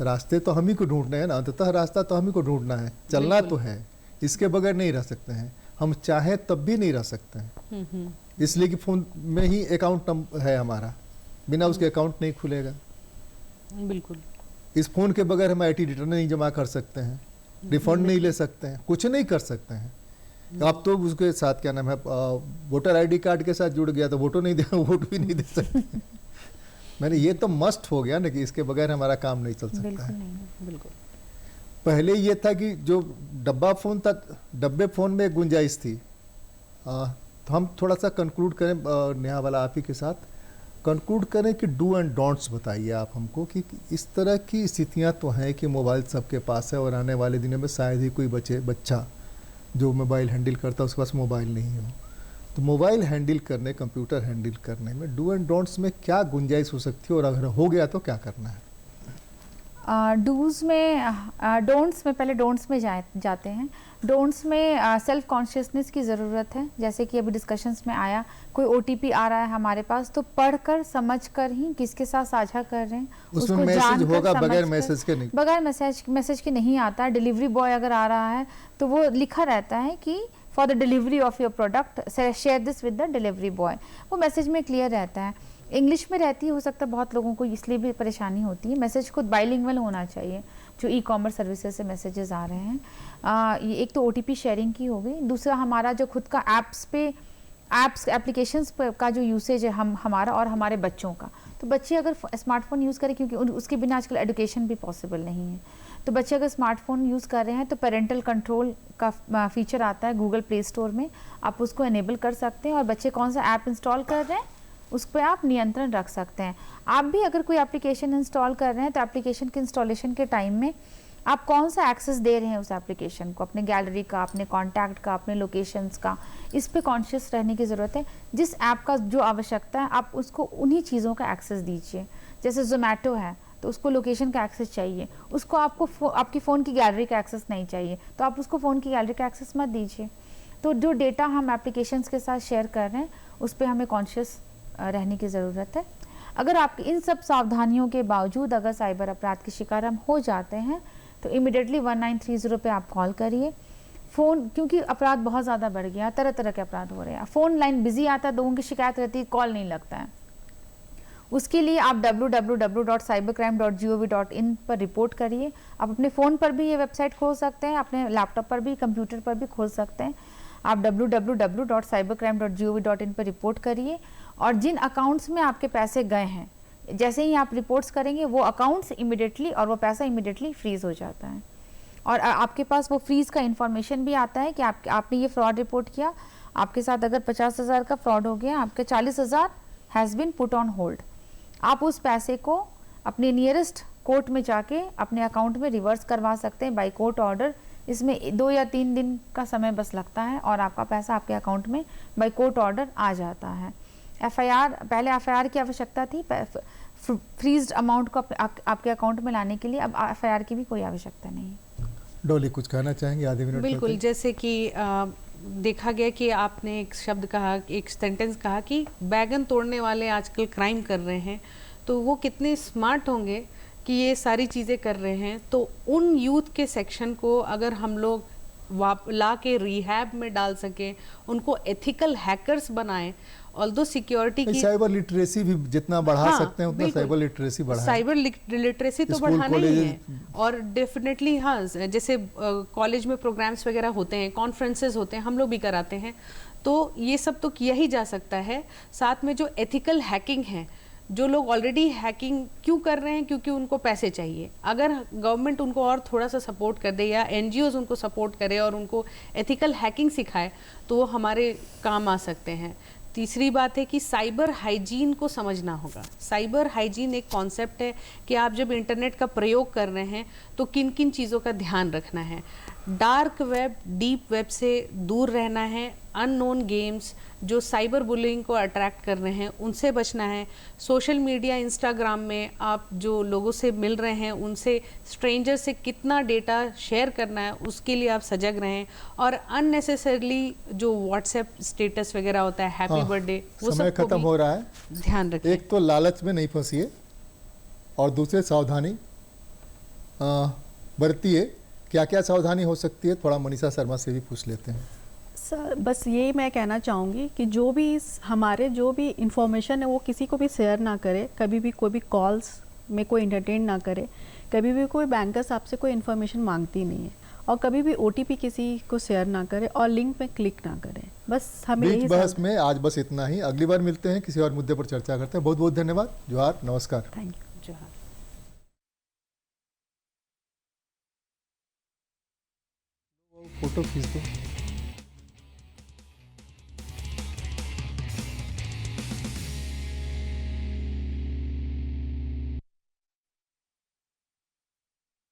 Speaker 1: रास्ते तो हम ही को ढूंढने हैं ना, अंततः रास्ता तो हम ही को ढूंढना है, चलना तो है, इसके बगैर नहीं रह सकते हैं। हम चाहे तब भी नहीं रह सकते हैं, इसलिए कि फोन में ही अकाउंट है हमारा, बिना उसके अकाउंट नहीं खुलेगा।
Speaker 3: बिल्कुल।
Speaker 1: इस फ़ोन के बगैर हम आईटी रिटर्न नहीं जमा कर सकते हैं, रिफंड नहीं ले सकते हैं, कुछ नहीं कर सकते हैं। अब तो उसके साथ क्या नाम है, वोटर आईडी कार्ड के साथ जुड़ गया तो वोट नहीं दे, वोट भी नहीं दे सकते। मैंने ये तो मस्ट हो गया ना कि इसके बगैर हमारा काम नहीं चल सकता
Speaker 2: बिल्कुल
Speaker 1: है।
Speaker 2: नहीं।
Speaker 3: बिल्कुल।
Speaker 1: पहले ये था कि जो डब्बा फ़ोन था, डब्बे फ़ोन में गुंजाइश थी। तो हम थोड़ा सा कंक्लूड करें नेहा वाला आप ही के साथ, कंक्लूड करें कि डू एंड डोंट्स बताइए आप हमको कि इस तरह की स्थितियां तो हैं कि मोबाइल सबके पास है और आने वाले दिनों में शायद ही कोई बच्चा जो मोबाइल हैंडल करता है उसके पास मोबाइल नहीं हो। तो मोबाइल हैंडल करने, कंप्यूटर हैंडल करने में डू एंड डोंट्स में क्या गुंजाइश हो सकती है और अगर हो गया तो क्या करना है?
Speaker 2: डूज में, डोंट्स में, पहले डोंट्स में जाते हैं। डोंट्स में सेल्फ कॉन्शियसनेस की ज़रूरत है। जैसे कि अभी डिस्कशंस में आया, कोई ओटीपी आ रहा है हमारे पास तो पढ़कर समझकर ही किसके साथ साझा कर रहे हैं
Speaker 1: उसमें मैसेज होगा, बगैर मैसेज के नहीं,
Speaker 2: बगैर मैसेज के नहीं आता। डिलीवरी बॉय अगर आ रहा है तो वो लिखा रहता है कि for the delivery of your product share this with the delivery boy, वो मैसेज में क्लियर रहता है। इंग्लिश में रहती है, हो सकता है बहुत लोगों को इसलिए भी परेशानी होती है। मैसेज खुद बाइलिंगुअल होना चाहिए जो ई कॉमर्स सर्विसेज से मैसेजेस आ रहे हैं। ये एक तो ओटीपी शेयरिंग की हो गई, दूसरा हमारा जो खुद का ऐप्स एप्लीकेशंस का जो यूसेज है हमारा और हमारे बच्चों का। तो बच्चे अगर स्मार्टफोन यूज़ करें, क्योंकि उसके बिना आजकल एजुकेशन भी पॉसिबल नहीं है, तो बच्चे अगर स्मार्टफोन यूज़ कर रहे हैं तो पेरेंटल कंट्रोल का फीचर आता है गूगल प्ले स्टोर में, आप उसको एनेबल कर सकते हैं और बच्चे कौन सा ऐप इंस्टॉल कर रहे हैं उस पर आप नियंत्रण रख सकते हैं। आप भी अगर कोई एप्लीकेशन इंस्टॉल कर रहे हैं तो एप्लीकेशन के इंस्टॉलेशन के टाइम में आप कौन सा एक्सेस दे रहे हैं उस एप्लीकेशन को, अपने गैलरी का, अपने कॉन्टैक्ट का, अपने लोकेशंस का, इस पे कॉन्शियस रहने की ज़रूरत है। जिस ऐप का जो आवश्यकता है आप उसको उन्हीं चीज़ों का एक्सेस दीजिए। जैसे जोमेटो है तो उसको लोकेशन का एक्सेस चाहिए, उसको आपको आपकी फ़ोन की गैलरी का एक्सेस नहीं चाहिए, तो आप उसको फ़ोन की गैलरी का एक्सेस मत दीजिए। तो जो डेटा हम एप्लीकेशंस के साथ शेयर कर रहे हैं उस पर हमें कॉन्शियस रहने की ज़रूरत है। अगर आप इन सब सावधानियों के बावजूद अगर साइबर अपराध के शिकार हम हो जाते हैं तो इमिडिएटली 1930 पे आप कॉल करिए। फ़ोन, क्योंकि अपराध बहुत ज़्यादा बढ़ गया, तरह तरह के अपराध हो रहे हैं, फ़ोन लाइन बिजी आता है, लोगों की शिकायत रहती है, कॉल नहीं लगता है। उसके लिए आप www.cybercrime.gov.in पर रिपोर्ट करिए। आप अपने फ़ोन पर भी ये वेबसाइट खोल सकते हैं, अपने लैपटॉप पर भी, कंप्यूटर पर भी खोल सकते हैं। आप www.cybercrime.gov.in पर रिपोर्ट करिए और जिन अकाउंट्स में आपके पैसे गए हैं, जैसे ही आप रिपोर्ट्स करेंगे वो अकाउंट्स इमिडिएटली और वो पैसा इमिडिएटली फ्रीज़ हो जाता है और आपके पास वो फ्रीज़ का इन्फॉर्मेशन भी आता है कि आपने ये फ्रॉड रिपोर्ट किया, आपके साथ अगर 50,000 का फ्रॉड हो गया, आपके 40,000 has been put on hold. आप उस पैसे को अपने नियरेस्ट कोर्ट में जाके अपने अकाउंट में रिवर्स करवा सकते हैं बाय कोर्ट ऑर्डर। इसमें 2 या 3 दिन का समय बस लगता है और आपका पैसा आपके अकाउंट में बाय कोर्ट ऑर्डर आ जाता है। पहले एफआईआर की आवश्यकता थी फ्रीज्ड अमाउंट को आपके अकाउंट में लाने के लिए, अब एफआईआर की भी कोई आवश्यकता नहीं।
Speaker 1: डॉली कुछ कहना चाहेंगे आधे मिनट?
Speaker 3: बिल्कुल, जैसे कि देखा गया कि आपने एक शब्द कहा, एक सेंटेंस कहा कि बैगन तोड़ने वाले आजकल क्राइम कर रहे हैं, तो वो कितने स्मार्ट होंगे कि ये सारी चीज़ें कर रहे हैं। तो उन यूथ के सेक्शन को अगर हम लोग ला के रिहैब में डाल सकें, उनको एथिकल हैकर्स बनाएं, ऑल्दो सिक्योरिटी की
Speaker 1: साइबर लिटरेसी भी जितना बढ़ा सकते हैं उतना साइबर लिटरेसी बढ़ाएं।
Speaker 3: साइबर लिटरेसी तो बढ़ाना ही है और डेफिनेटली हाँ, जैसे कॉलेज में प्रोग्राम्स वगैरह होते हैं, कॉन्फ्रेंसेस होते हैं, हम लोग भी कराते हैं, तो ये सब तो किया ही जा सकता है। साथ में जो एथिकल हैकिंग है, जो लोग ऑलरेडी हैकिंग क्यों कर रहे हैं, क्योंकि उनको पैसे चाहिए। अगर गवर्नमेंट उनको और थोड़ा सा सपोर्ट कर दे या एनजीओज उनको सपोर्ट करे और उनको एथिकल हैकिंग सिखाए तो वो हमारे काम आ सकते हैं। तीसरी बात है कि साइबर हाइजीन को समझना होगा। साइबर हाइजीन एक कॉन्सेप्ट है कि आप जब इंटरनेट का प्रयोग कर रहे हैं तो किन किन चीज़ों का ध्यान रखना है। डार्क वेब, डीप वेब से दूर रहना है। अननोन गेम्स जो साइबर बुलिंग को अट्रैक्ट कर रहे हैं उनसे बचना है। सोशल मीडिया, इंस्टाग्राम में आप जो लोगों से मिल रहे हैं उनसे, स्ट्रेंजर से कितना डेटा शेयर करना है उसके लिए आप सजग रहें। और अननेसेसरली जो व्हाट्सएप स्टेटस वगैरह होता है, हैप्पी बर्थडे, वो
Speaker 1: समय
Speaker 3: सब
Speaker 1: खत्म हो रहा है,
Speaker 3: ध्यान रखें।
Speaker 1: एक तो लालच में नहीं फंसिए और दूसरे सावधानी बरतिए। क्या क्या सावधानी हो सकती है, थोड़ा मनीषा शर्मा से भी पूछ लेते हैं।
Speaker 4: बस ये मैं कहना चाहूँगी कि हमारे जो भी इंफॉर्मेशन है वो किसी को भी शेयर ना करे, कभी भी कोई भी कॉल्स में कोई इंटरटेन ना करे, कभी भी कोई बैंकर्स आपसे कोई इन्फॉर्मेशन मांगती नहीं है, और कभी भी OTP किसी को शेयर ना करे और लिंक पे क्लिक ना करें। बस हमें
Speaker 1: बीच
Speaker 4: यही
Speaker 1: बहस में आज बस इतना ही, अगली बार मिलते हैं, किसी और मुद्दे पर चर्चा करते हैं। बहुत बहुत धन्यवाद, जोहार, नमस्कार।
Speaker 4: Thank you.
Speaker 3: जो हाँ
Speaker 1: फोटो खींच दो।